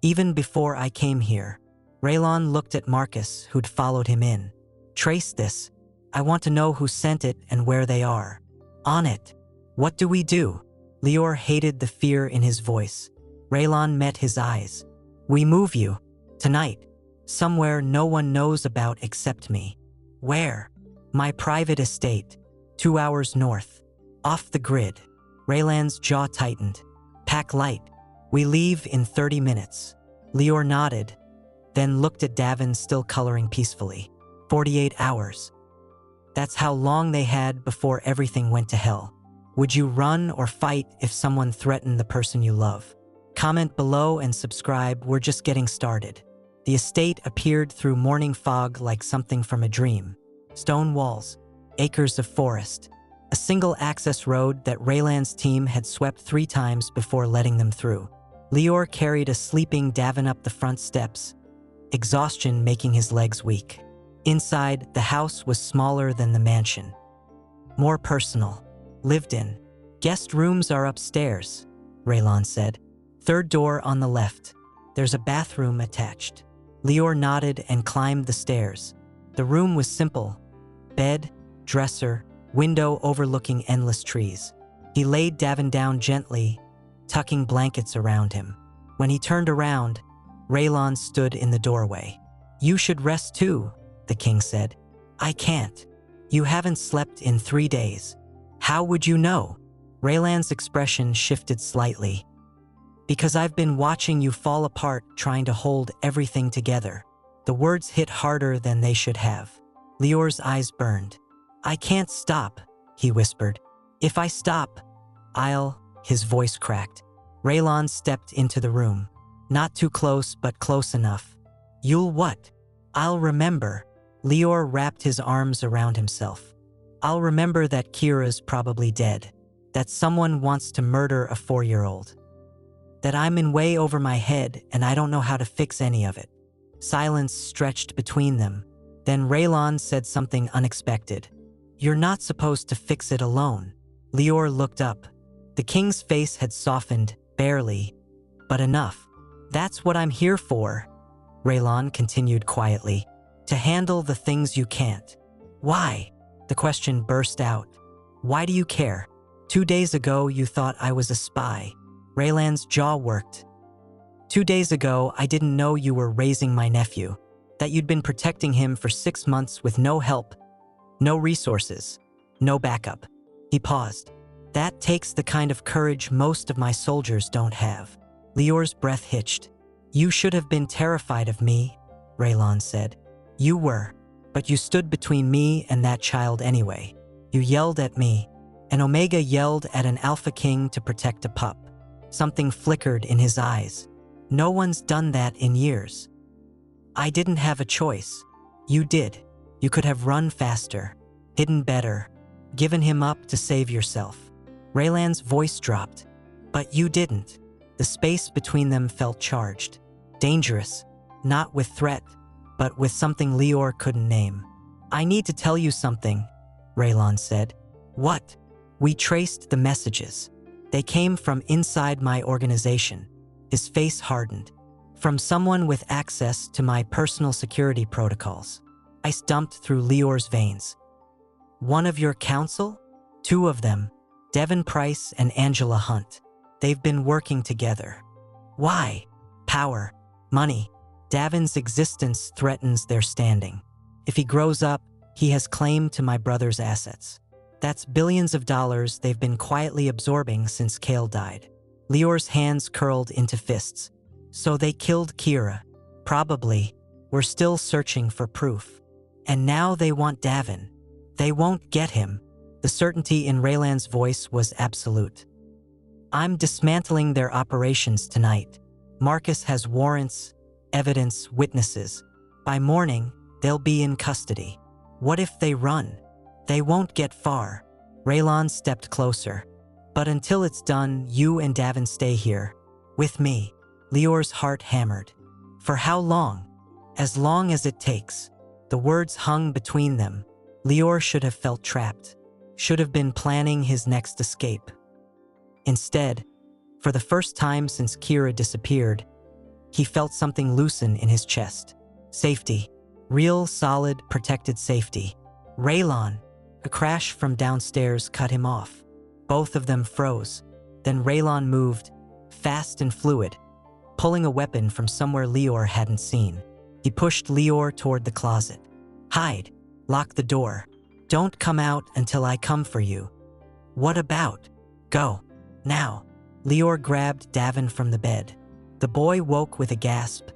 Even before I came here. Raelan looked at Marcus, who'd followed him in. Trace this. I want to know who sent it and where they are. On it. What do we do? Lior hated the fear in his voice. Raelan met his eyes. We move you. Tonight. Somewhere no one knows about except me. Where? My private estate. 2 hours north. Off the grid. Raelan's jaw tightened. Pack light. We leave in 30 minutes. Lior nodded, then looked at Davin still coloring peacefully. 48 hours. That's how long they had before everything went to hell. Would you run or fight if someone threatened the person you love? Comment below and subscribe, we're just getting started. The estate appeared through morning fog like something from a dream. Stone walls, acres of forest, a single access road that Raelan's team had swept 3 times before letting them through. Lior carried a sleeping Davin up the front steps, exhaustion making his legs weak. Inside, the house was smaller than the mansion. More personal. Lived in. Guest rooms are upstairs, Raelan said. 3rd door on the left. There's a bathroom attached. Lior nodded and climbed the stairs. The room was simple. Bed, dresser, window overlooking endless trees. He laid Davin down gently, tucking blankets around him. When he turned around, Raelan stood in the doorway. "You should rest too," the king said. "I can't. You haven't slept in 3 days. How would you know?" Raelan's expression shifted slightly. "Because I've been watching you fall apart trying to hold everything together." The words hit harder than they should have. Lior's eyes burned. "I can't stop," he whispered. "If I stop, I'll..." His voice cracked. Raelan stepped into the room. Not too close, but close enough. "You'll what?" "I'll remember." Lior wrapped his arms around himself. "I'll remember that Kira's probably dead. That someone wants to murder a 4-year-old. That I'm in way over my head and I don't know how to fix any of it." Silence stretched between them. Then Raelan said something unexpected. "You're not supposed to fix it alone." Lior looked up. The king's face had softened, barely, but enough. "That's what I'm here for," Raelan continued quietly. "To handle the things you can't." "Why?" The question burst out. "Why do you care? 2 days ago you thought I was a spy." Raelan's jaw worked. 2 days ago I didn't know you were raising my nephew. That you'd been protecting him for 6 months with no help, no resources, no backup." He paused. "That takes the kind of courage most of my soldiers don't have." Lior's breath hitched. "You should have been terrified of me," Raelan said. "You were, but you stood between me and that child anyway. You yelled at me, and Omega yelled at an alpha king to protect a pup." Something flickered in his eyes. "No one's done that in years." "I didn't have a choice. You did. You could have run faster, hidden better, given him up to save yourself." Raelan's voice dropped. "But you didn't." The space between them felt charged. Dangerous, not with threat, but with something Lior couldn't name. "I need to tell you something," Raelan said. "What?" "We traced the messages. They came from inside my organization." His face hardened. "From someone with access to my personal security protocols." Ice dumped through Lior's veins. "One of your council?" "2 of them, Devin Price and Angela Hunt. They've been working together." "Why?" "Power. Money. Davin's existence threatens their standing. If he grows up, he has claim to my brother's assets. That's billions of dollars they've been quietly absorbing since Kale died." Lior's hands curled into fists. "So they killed Kira." "Probably. We're still searching for proof. And now they want Davin. They won't get him." The certainty in Raelan's voice was absolute. "I'm dismantling their operations tonight. Marcus has warrants, evidence, witnesses. By morning, they'll be in custody. What if they run? They won't get far." Raelan stepped closer. "But until it's done, you and Davin stay here. With me." Lior's heart hammered. "For how long?" "As long as it takes." The words hung between them. Lior should have felt trapped. Should have been planning his next escape. Instead, for the first time since Kira disappeared, he felt something loosen in his chest. Safety. Real, solid, protected safety. "Raelan!" A crash from downstairs cut him off. Both of them froze. Then Raelan moved, fast and fluid, pulling a weapon from somewhere Lior hadn't seen. He pushed Lior toward the closet. "Hide. Lock the door. Don't come out until I come for you." "What about?" "Go. Now." Lior grabbed Davin from the bed. The boy woke with a gasp,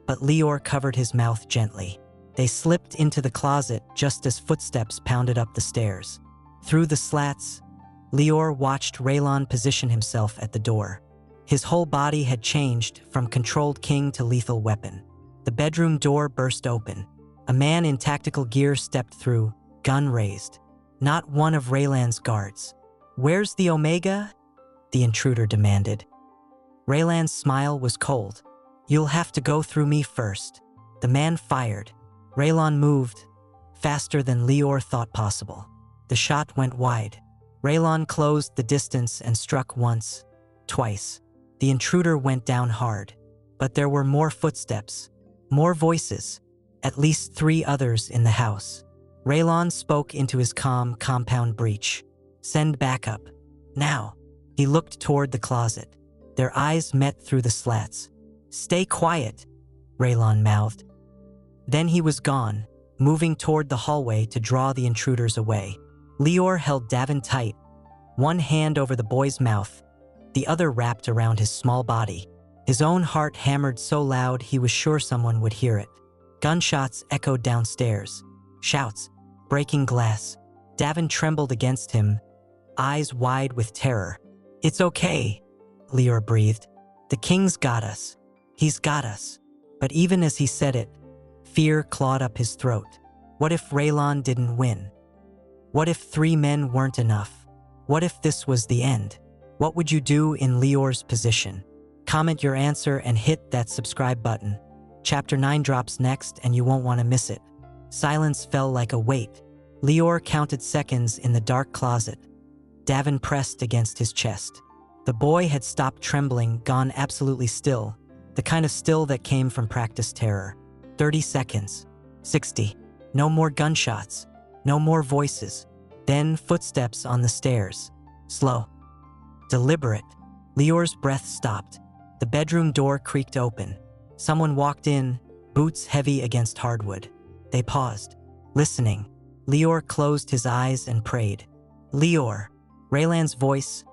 but Lior covered his mouth gently. They slipped into the closet just as footsteps pounded up the stairs. Through the slats, Lior watched Raelan position himself at the door. His whole body had changed from controlled king to lethal weapon. The bedroom door burst open. A man in tactical gear stepped through, gun raised. Not one of Raelan's guards. "Where's the Omega?" the intruder demanded. Raelan's smile was cold. "You'll have to go through me first." The man fired. Raelan moved, faster than Lior thought possible. The shot went wide. Raelan closed the distance and struck once, twice. The intruder went down hard. But there were more footsteps, more voices, at least 3 others in the house. Raelan spoke into his calm compound breach. "Send backup. Now." He looked toward the closet. Their eyes met through the slats. "Stay quiet," Raelan mouthed. Then he was gone, moving toward the hallway to draw the intruders away. Lior held Davin tight, one hand over the boy's mouth, the other wrapped around his small body. His own heart hammered so loud he was sure someone would hear it. Gunshots echoed downstairs. Shouts, breaking glass. Davin trembled against him, eyes wide with terror. "It's okay," Lior breathed. "The king's got us. He's got us." But even as he said it, fear clawed up his throat. What if Raelan didn't win? What if 3 men weren't enough? What if this was the end? What would you do in Lior's position? Comment your answer and hit that subscribe button. Chapter 9 drops next and you won't want to miss it. Silence fell like a weight. Lior counted seconds in the dark closet. Davin pressed against his chest. The boy had stopped trembling, gone absolutely still, the kind of still that came from practiced terror. 30 seconds. 60. No more gunshots. No more voices. Then footsteps on the stairs. Slow. Deliberate. Lior's breath stopped. The bedroom door creaked open. Someone walked in, boots heavy against hardwood. They paused, listening. Lior closed his eyes and prayed. "Lior," Raelan's voice,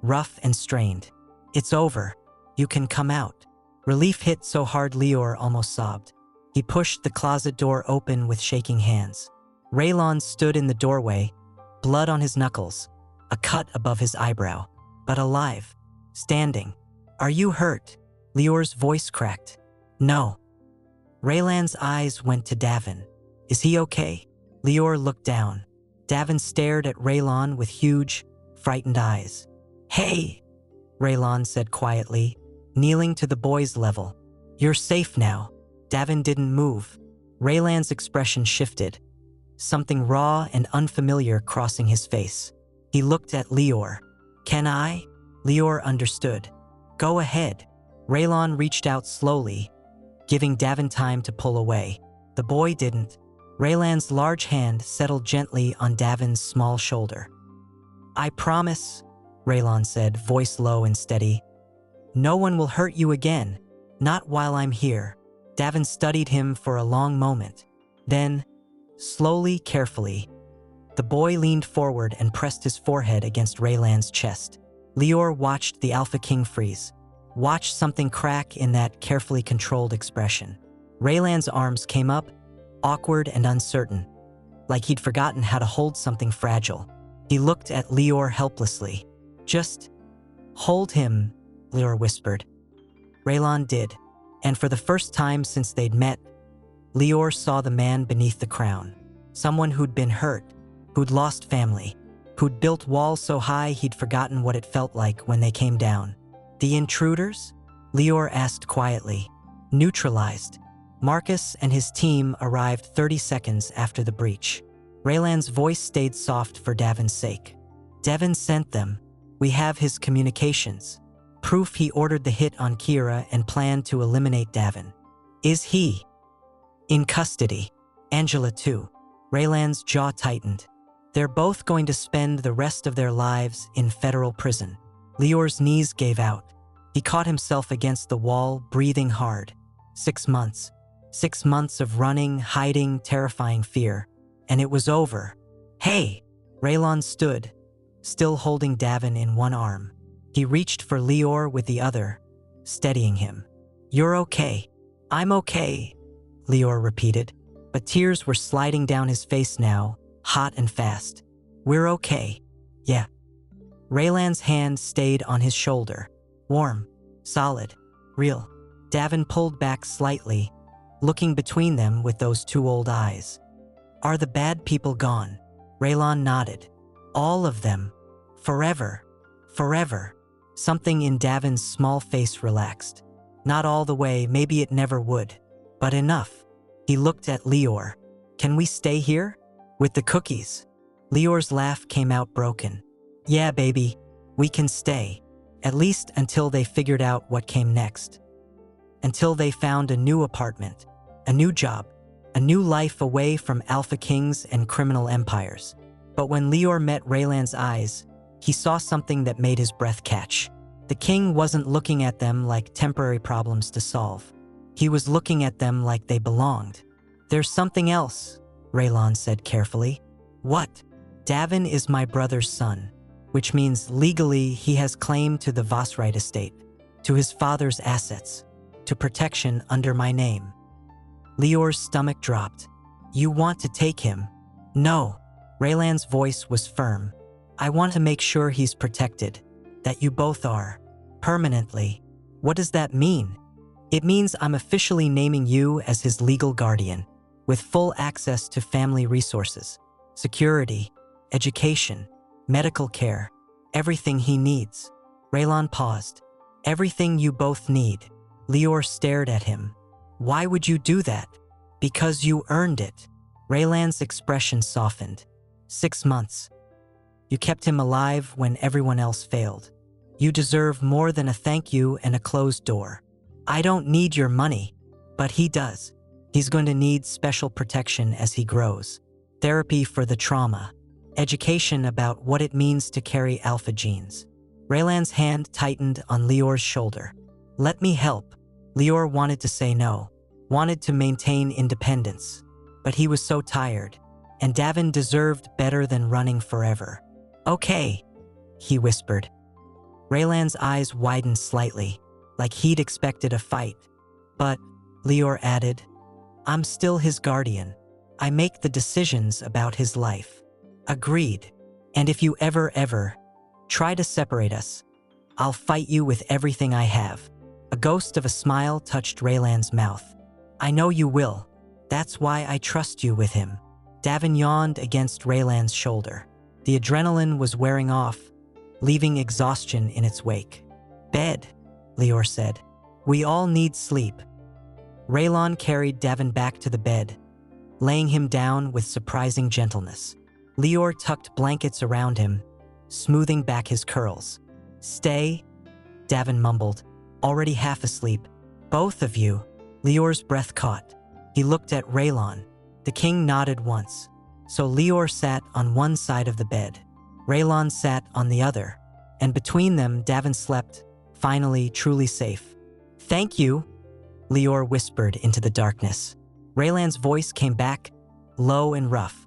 rough and strained. "It's over. You can come out." Relief hit so hard Lior almost sobbed. He pushed the closet door open with shaking hands. Raelan stood in the doorway, blood on his knuckles, a cut above his eyebrow, but alive, standing. "Are you hurt?" Lior's voice cracked. "No." Raelan's eyes went to Davin. "Is he okay?" Lior looked down. Davin stared at Raelan with huge, frightened eyes. "Hey," Raelan said quietly, kneeling to the boy's level. "You're safe now." Davin didn't move. Raelan's expression shifted, something raw and unfamiliar crossing his face. He looked at Lior. "Can I?" Lior understood. "Go ahead." Raelan reached out slowly, giving Davin time to pull away. The boy didn't. Raelan's large hand settled gently on Davin's small shoulder. "I promise," Raelan said, voice low and steady. "No one will hurt you again, not while I'm here." Davin studied him for a long moment. Then, slowly, carefully, the boy leaned forward and pressed his forehead against Raelan's chest. Lior watched the Alpha King freeze, watched something crack in that carefully controlled expression. Raelan's arms came up, awkward and uncertain, like he'd forgotten how to hold something fragile. He looked at Lior helplessly. "Just hold him," Lior whispered. Raelan did, and for the first time since they'd met, Lior saw the man beneath the crown. Someone who'd been hurt, who'd lost family, who'd built walls so high he'd forgotten what it felt like when they came down. "The intruders?" Lior asked quietly. "Neutralized. Marcus and his team arrived 30 seconds after the breach." Raelan's voice stayed soft for Davin's sake. "Devin sent them. We have his communications. Proof he ordered the hit on Kira and planned to eliminate Davin." "Is he in custody?" "Angela too." Raelan's jaw tightened. "They're both going to spend the rest of their lives in federal prison." Lior's knees gave out. He caught himself against the wall, breathing hard. 6 months. 6 months of running, hiding, terrifying fear. And it was over. "Hey!" Raelan stood, still holding Davin in one arm. He reached for Lior with the other, steadying him. "You're okay." "I'm okay," Lior repeated, but tears were sliding down his face now, hot and fast. "We're okay." "Yeah." Raelan's hand stayed on his shoulder. Warm, solid, real. Davin pulled back slightly, looking between them with those two old eyes. Are the bad people gone? Raelan nodded. All of them. Forever. Forever. Something in Davin's small face relaxed. Not all the way, maybe it never would. But enough. He looked at Lior. Can we stay here? With the cookies? Lior's laugh came out broken. Yeah, baby. We can stay. At least until they figured out what came next. Until they found a new apartment, a new job, a new life away from alpha kings and criminal empires. But when Lior met Raelan's eyes, he saw something that made his breath catch. The king wasn't looking at them like temporary problems to solve. He was looking at them like they belonged. There's something else, Raelan said carefully. What? Davin is my brother's son, which means legally he has claim to the Vosswright estate, to his father's assets, to protection under my name. Lior's stomach dropped. You want to take him? No. Raelan's voice was firm. I want to make sure he's protected, that you both are, permanently. What does that mean? It means I'm officially naming you as his legal guardian, with full access to family resources, security, education, medical care, everything he needs. Raelan paused. Everything you both need. Lior stared at him. Why would you do that? Because you earned it. Raelan's expression softened. 6 months. You kept him alive when everyone else failed. You deserve more than a thank you and a closed door. I don't need your money, but he does. He's going to need special protection as he grows. Therapy for the trauma. Education about what it means to carry alpha genes. Raelan's hand tightened on Lior's shoulder. Let me help. Lior wanted to say no, wanted to maintain independence, but he was so tired, and Davin deserved better than running forever. Okay, he whispered. Raelan's eyes widened slightly, like he'd expected a fight. But, Lior added, I'm still his guardian. I make the decisions about his life. Agreed. And if you ever try to separate us, I'll fight you with everything I have. A ghost of a smile touched Raelan's mouth. I know you will. That's why I trust you with him. Davin yawned against Raelan's shoulder. The adrenaline was wearing off, leaving exhaustion in its wake. Bed, Lior said. We all need sleep. Raelan carried Davin back to the bed, laying him down with surprising gentleness. Lior tucked blankets around him, smoothing back his curls. Stay, Davin mumbled, already half asleep. Both of you. Lior's breath caught. He looked at Raelan. The king nodded once. So Lior sat on one side of the bed. Raelan sat on the other. And between them, Davin slept, finally truly safe. Thank you, Lior whispered into the darkness. Raelan's voice came back, low and rough.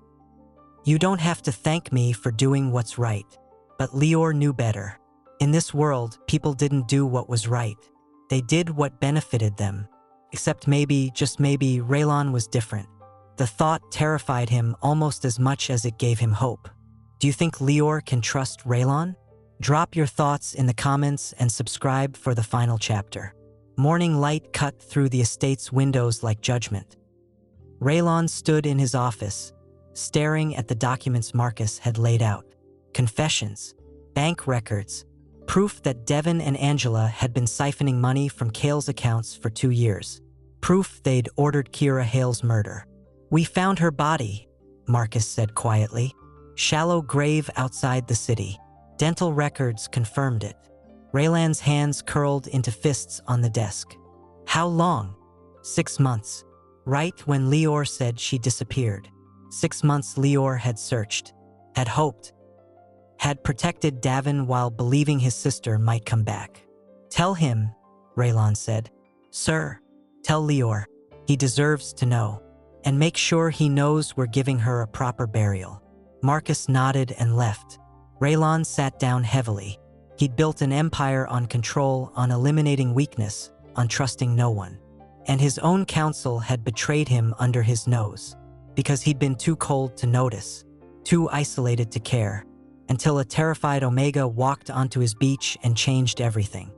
You don't have to thank me for doing what's right. But Lior knew better. In this world, people didn't do what was right. They did what benefited them. Except maybe, just maybe, Raelan was different. The thought terrified him almost as much as it gave him hope. Do you think Lior can trust Raelan? Drop your thoughts in the comments and subscribe for the final chapter. Morning light cut through the estate's windows like judgment. Raelan stood in his office, staring at the documents Marcus had laid out. Confessions, bank records, proof that Devin and Angela had been siphoning money from Kale's accounts for 2 years. Proof they'd ordered Lior Hale's murder. We found her body, Marcus said quietly. Shallow grave outside the city. Dental records confirmed it. Raelan's hands curled into fists on the desk. How long? 6 months. Right when Lior said she disappeared. 6 months Lior had searched, had hoped, had protected Davin while believing his sister might come back. Tell him, Raelan said. Sir, tell Lior. He deserves to know. And make sure he knows we're giving her a proper burial. Marcus nodded and left. Raelan sat down heavily. He'd built an empire on control, on eliminating weakness, on trusting no one. And his own council had betrayed him under his nose. Because he'd been too cold to notice, too isolated to care, until a terrified Omega walked onto his beach and changed everything.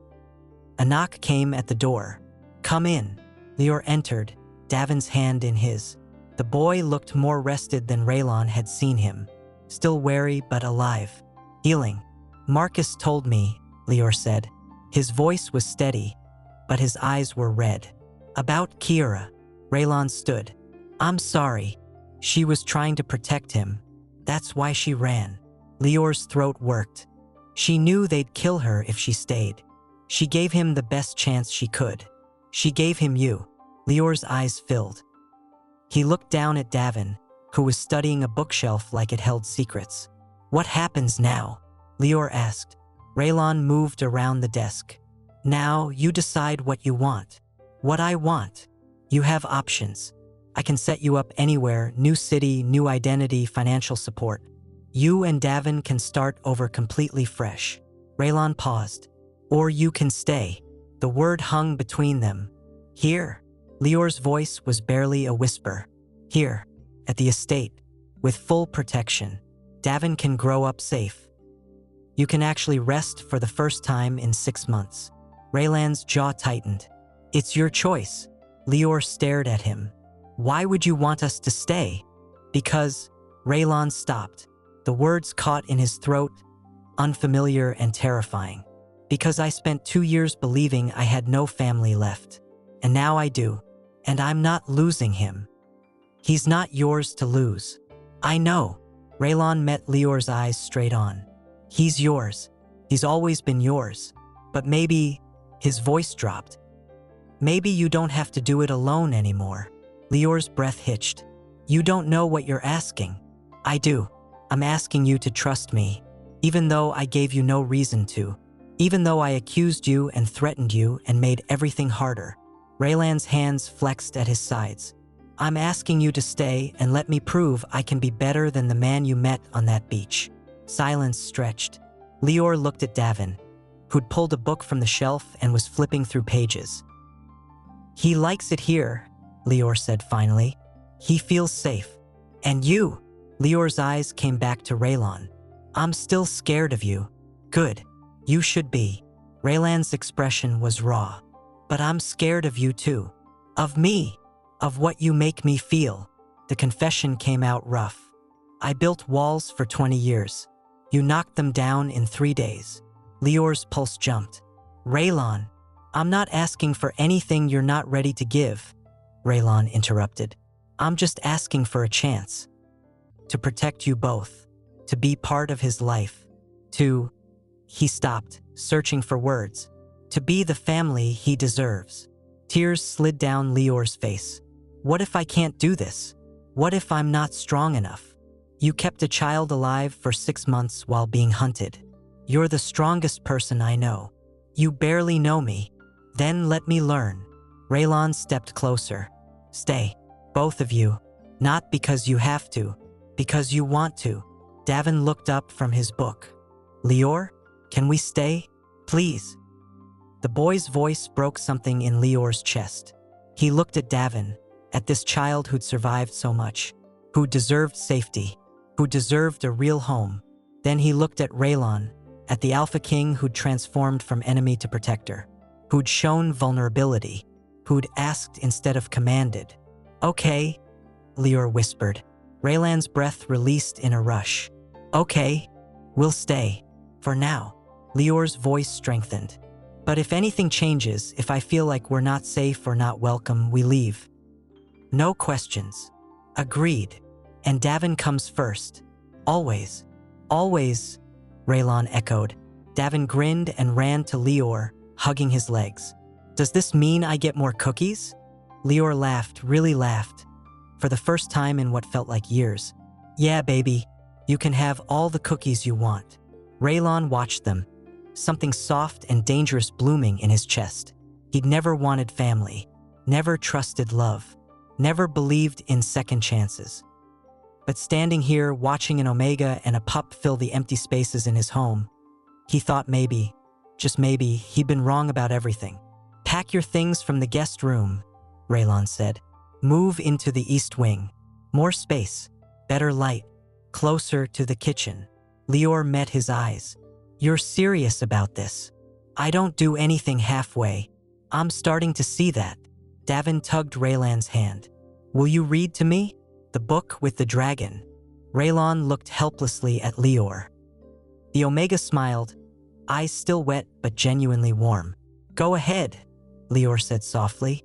A knock came at the door. Come in. Lior entered, Davin's hand in his. The boy looked more rested than Raelan had seen him, still wary but alive. Healing. Marcus told me, Lior said. His voice was steady, but his eyes were red. About Kiera. Raelan stood. I'm sorry. She was trying to protect him. That's why she ran. Lior's throat worked. She knew they'd kill her if she stayed. She gave him the best chance she could. She gave him you. Lior's eyes filled. He looked down at Davin, who was studying a bookshelf like it held secrets. What happens now? Lior asked. Raelan moved around the desk. Now you decide what you want. What I want. You have options. I can set you up anywhere, new city, new identity, financial support. You and Davin can start over completely fresh. Raelan paused. Or you can stay. The word hung between them. Here. Lior's voice was barely a whisper. Here, at the estate, with full protection. Davin can grow up safe. You can actually rest for the first time in 6 months. Raelan's jaw tightened. It's your choice. Lior stared at him. Why would you want us to stay? Because. Raelan stopped. The words caught in his throat, unfamiliar and terrifying. Because I spent 2 years believing I had no family left. And now I do. And I'm not losing him. He's not yours to lose. I know. Raelan met Lior's eyes straight on. He's yours. He's always been yours. But maybe. His voice dropped. Maybe you don't have to do it alone anymore. Lior's breath hitched. You don't know what you're asking. I do. I'm asking you to trust me, even though I gave you no reason to. Even though I accused you and threatened you and made everything harder. Raelan's hands flexed at his sides. I'm asking you to stay and let me prove I can be better than the man you met on that beach. Silence stretched. Lior looked at Davin, who'd pulled a book from the shelf and was flipping through pages. He likes it here, Lior said finally. He feels safe. And you? Lior's eyes came back to Raelan. I'm still scared of you. Good. You should be. Raelan's expression was raw. But I'm scared of you too. Of me. Of what you make me feel. The confession came out rough. I built walls for 20 years. You knocked them down in 3 days. Lior's pulse jumped. Raelan, I'm not asking for anything you're not ready to give. Raelan interrupted. I'm just asking for a chance. To protect you both. To be part of his life. To. He stopped, searching for words. To be the family he deserves. Tears slid down Lior's face. What if I can't do this? What if I'm not strong enough? You kept a child alive for 6 months while being hunted. You're the strongest person I know. You barely know me. Then let me learn. Raelan stepped closer. Stay. Both of you. Not because you have to. Because you want to. Davin looked up from his book. Lior, can we stay? Please. The boy's voice broke something in Lior's chest. He looked at Davin, at this child who'd survived so much, who deserved safety, who deserved a real home. Then he looked at Raelan, at the Alpha King who'd transformed from enemy to protector, who'd shown vulnerability, who'd asked instead of commanded. Okay, Lior whispered. Raelan's breath released in a rush. Okay, we'll stay. For now. Lior's voice strengthened. But if anything changes, if I feel like we're not safe or not welcome, we leave. No questions. Agreed. And Davin comes first. Always. Always, Raelan echoed. Davin grinned and ran to Lior, hugging his legs. Does this mean I get more cookies? Lior laughed, really laughed. For the first time in what felt like years. Yeah, baby. You can have all the cookies you want. Raelan watched them. Something soft and dangerous blooming in his chest. He'd never wanted family. Never trusted love. Never believed in second chances. But standing here, watching an Omega and a pup fill the empty spaces in his home, he thought maybe, just maybe, he'd been wrong about everything. Pack your things from the guest room, Raelan said. Move into the east wing. More space. Better light. Closer to the kitchen. Lior met his eyes. You're serious about this. I don't do anything halfway. I'm starting to see that. Davin tugged Raelan's hand. "Will you read to me? The book with the dragon." Raelan looked helplessly at Lior. The Omega smiled, eyes still wet but genuinely warm. "Go ahead," Lior said softly.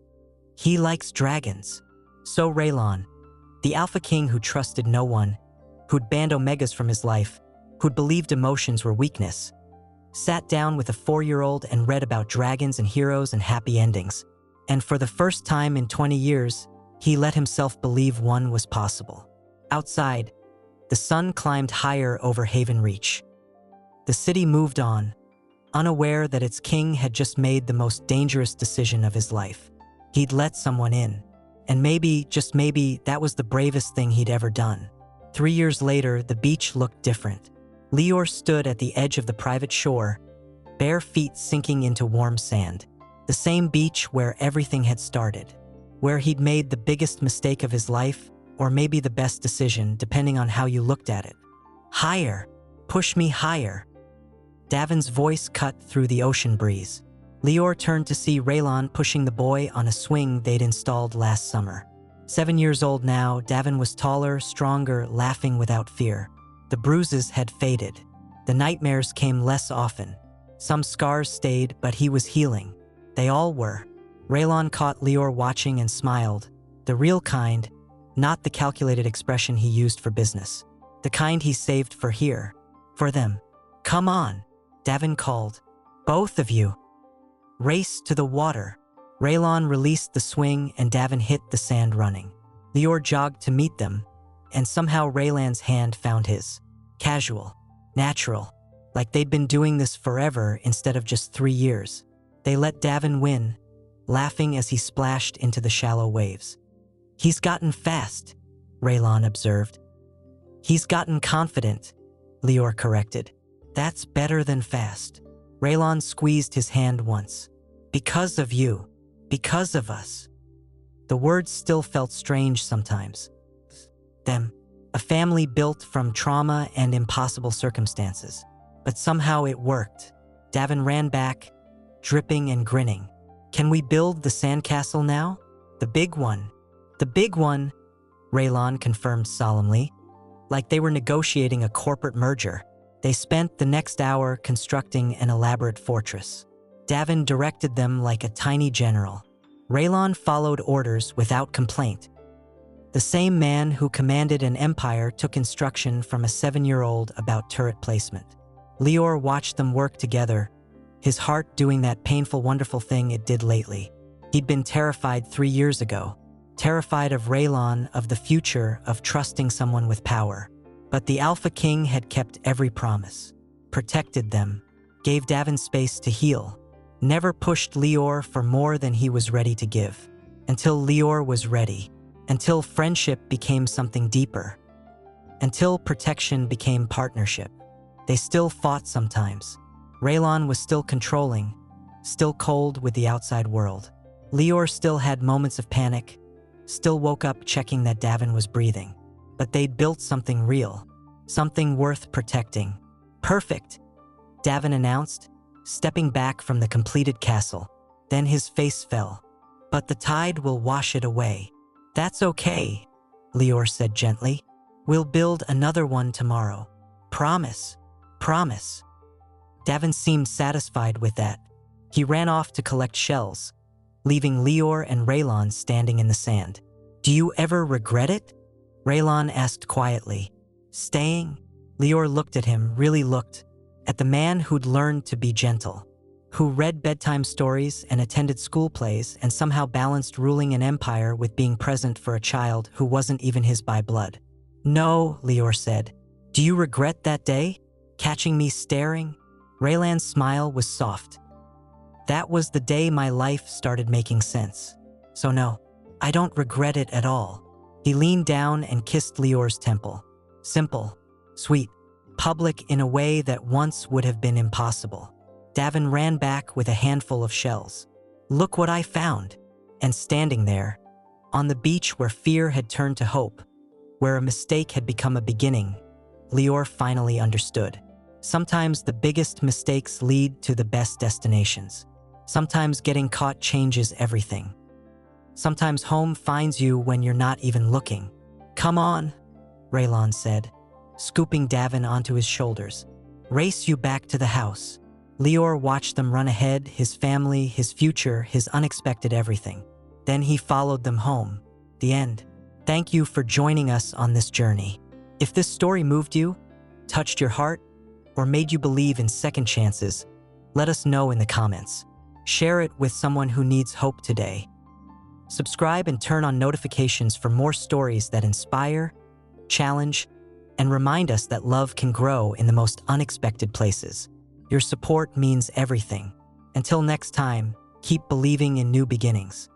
He likes dragons. So Raelan, the Alpha King who trusted no one, who'd banned Omegas from his life, who'd believed emotions were weakness, sat down with a 4-year-old and read about dragons and heroes and happy endings. And for the first time in 20 years, he let himself believe one was possible. Outside, the sun climbed higher over Haven Reach. The city moved on, unaware that its king had just made the most dangerous decision of his life. He'd let someone in, and maybe, just maybe, that was the bravest thing he'd ever done. 3 years later, the beach looked different. Lior stood at the edge of the private shore, bare feet sinking into warm sand. The same beach where everything had started, where he'd made the biggest mistake of his life, or maybe the best decision, depending on how you looked at it. "Higher, push me higher." Davin's voice cut through the ocean breeze. Lior turned to see Raelan pushing the boy on a swing they'd installed last summer. 7 years old now, Davin was taller, stronger, laughing without fear. The bruises had faded. The nightmares came less often. Some scars stayed, but he was healing. They all were. Raelan caught Lior watching and smiled. The real kind, not the calculated expression he used for business. The kind he saved for here. For them. "Come on," Davin called. "Both of you. Race to the water." Raelan released the swing and Davin hit the sand running. Lior jogged to meet them, and somehow Raelan's hand found his. Casual. Natural. Like they'd been doing this forever instead of just 3 years. They let Davin win, laughing as he splashed into the shallow waves. "He's gotten fast," Raelan observed. "He's gotten confident," Lior corrected. "That's better than fast." Raelan squeezed his hand once. "Because of you. Because of us." The words still felt strange sometimes. Them. A family built from trauma and impossible circumstances. But somehow it worked. Davin ran back, dripping and grinning. "Can we build the sandcastle now? The big one." "The big one," Raelan confirmed solemnly, like they were negotiating a corporate merger. They spent the next hour constructing an elaborate fortress. Davin directed them like a tiny general. Raelan followed orders without complaint. The same man who commanded an empire took instruction from a 7-year-old about turret placement. Lior watched them work together, his heart doing that painful, wonderful thing it did lately. He'd been terrified 3 years ago, terrified of Raelan, of the future, of trusting someone with power. But the Alpha King had kept every promise, protected them, gave Davin space to heal, never pushed Lior for more than he was ready to give. Until Lior was ready, until friendship became something deeper, until protection became partnership. They still fought sometimes. Raelan was still controlling, still cold with the outside world. Lior still had moments of panic, still woke up checking that Davin was breathing. But they'd built something real, something worth protecting. "Perfect," Davin announced, stepping back from the completed castle. Then his face fell. "But the tide will wash it away." "That's okay," Lior said gently. "We'll build another one tomorrow. Promise. Promise." Davin seemed satisfied with that. He ran off to collect shells, leaving Lior and Raelan standing in the sand. "Do you ever regret it?" Raelan asked quietly. "Staying?" Lior looked at him, really looked, at the man who'd learned to be gentle, who read bedtime stories and attended school plays and somehow balanced ruling an empire with being present for a child who wasn't even his by blood. "No," Lior said. "Do you regret that day? Catching me staring?" Raelan's smile was soft. "That was the day my life started making sense. So no, I don't regret it at all." He leaned down and kissed Lior's temple. Simple, sweet, public in a way that once would have been impossible. Davin ran back with a handful of shells. "Look what I found." And standing there, on the beach where fear had turned to hope, where a mistake had become a beginning, Lior finally understood. Sometimes the biggest mistakes lead to the best destinations. Sometimes getting caught changes everything. Sometimes home finds you when you're not even looking. Come on, Raelan said, scooping Davin onto his shoulders. Race you back to the house. Lior watched them run ahead, his family, his future, his unexpected everything. Then he followed them home. The end. Thank you for joining us on this journey. If this story moved you, touched your heart, or made you believe in second chances, let us know in the comments. Share it with someone who needs hope today. Subscribe and turn on notifications for more stories that inspire, challenge, and remind us that love can grow in the most unexpected places. Your support means everything. Until next time, keep believing in new beginnings.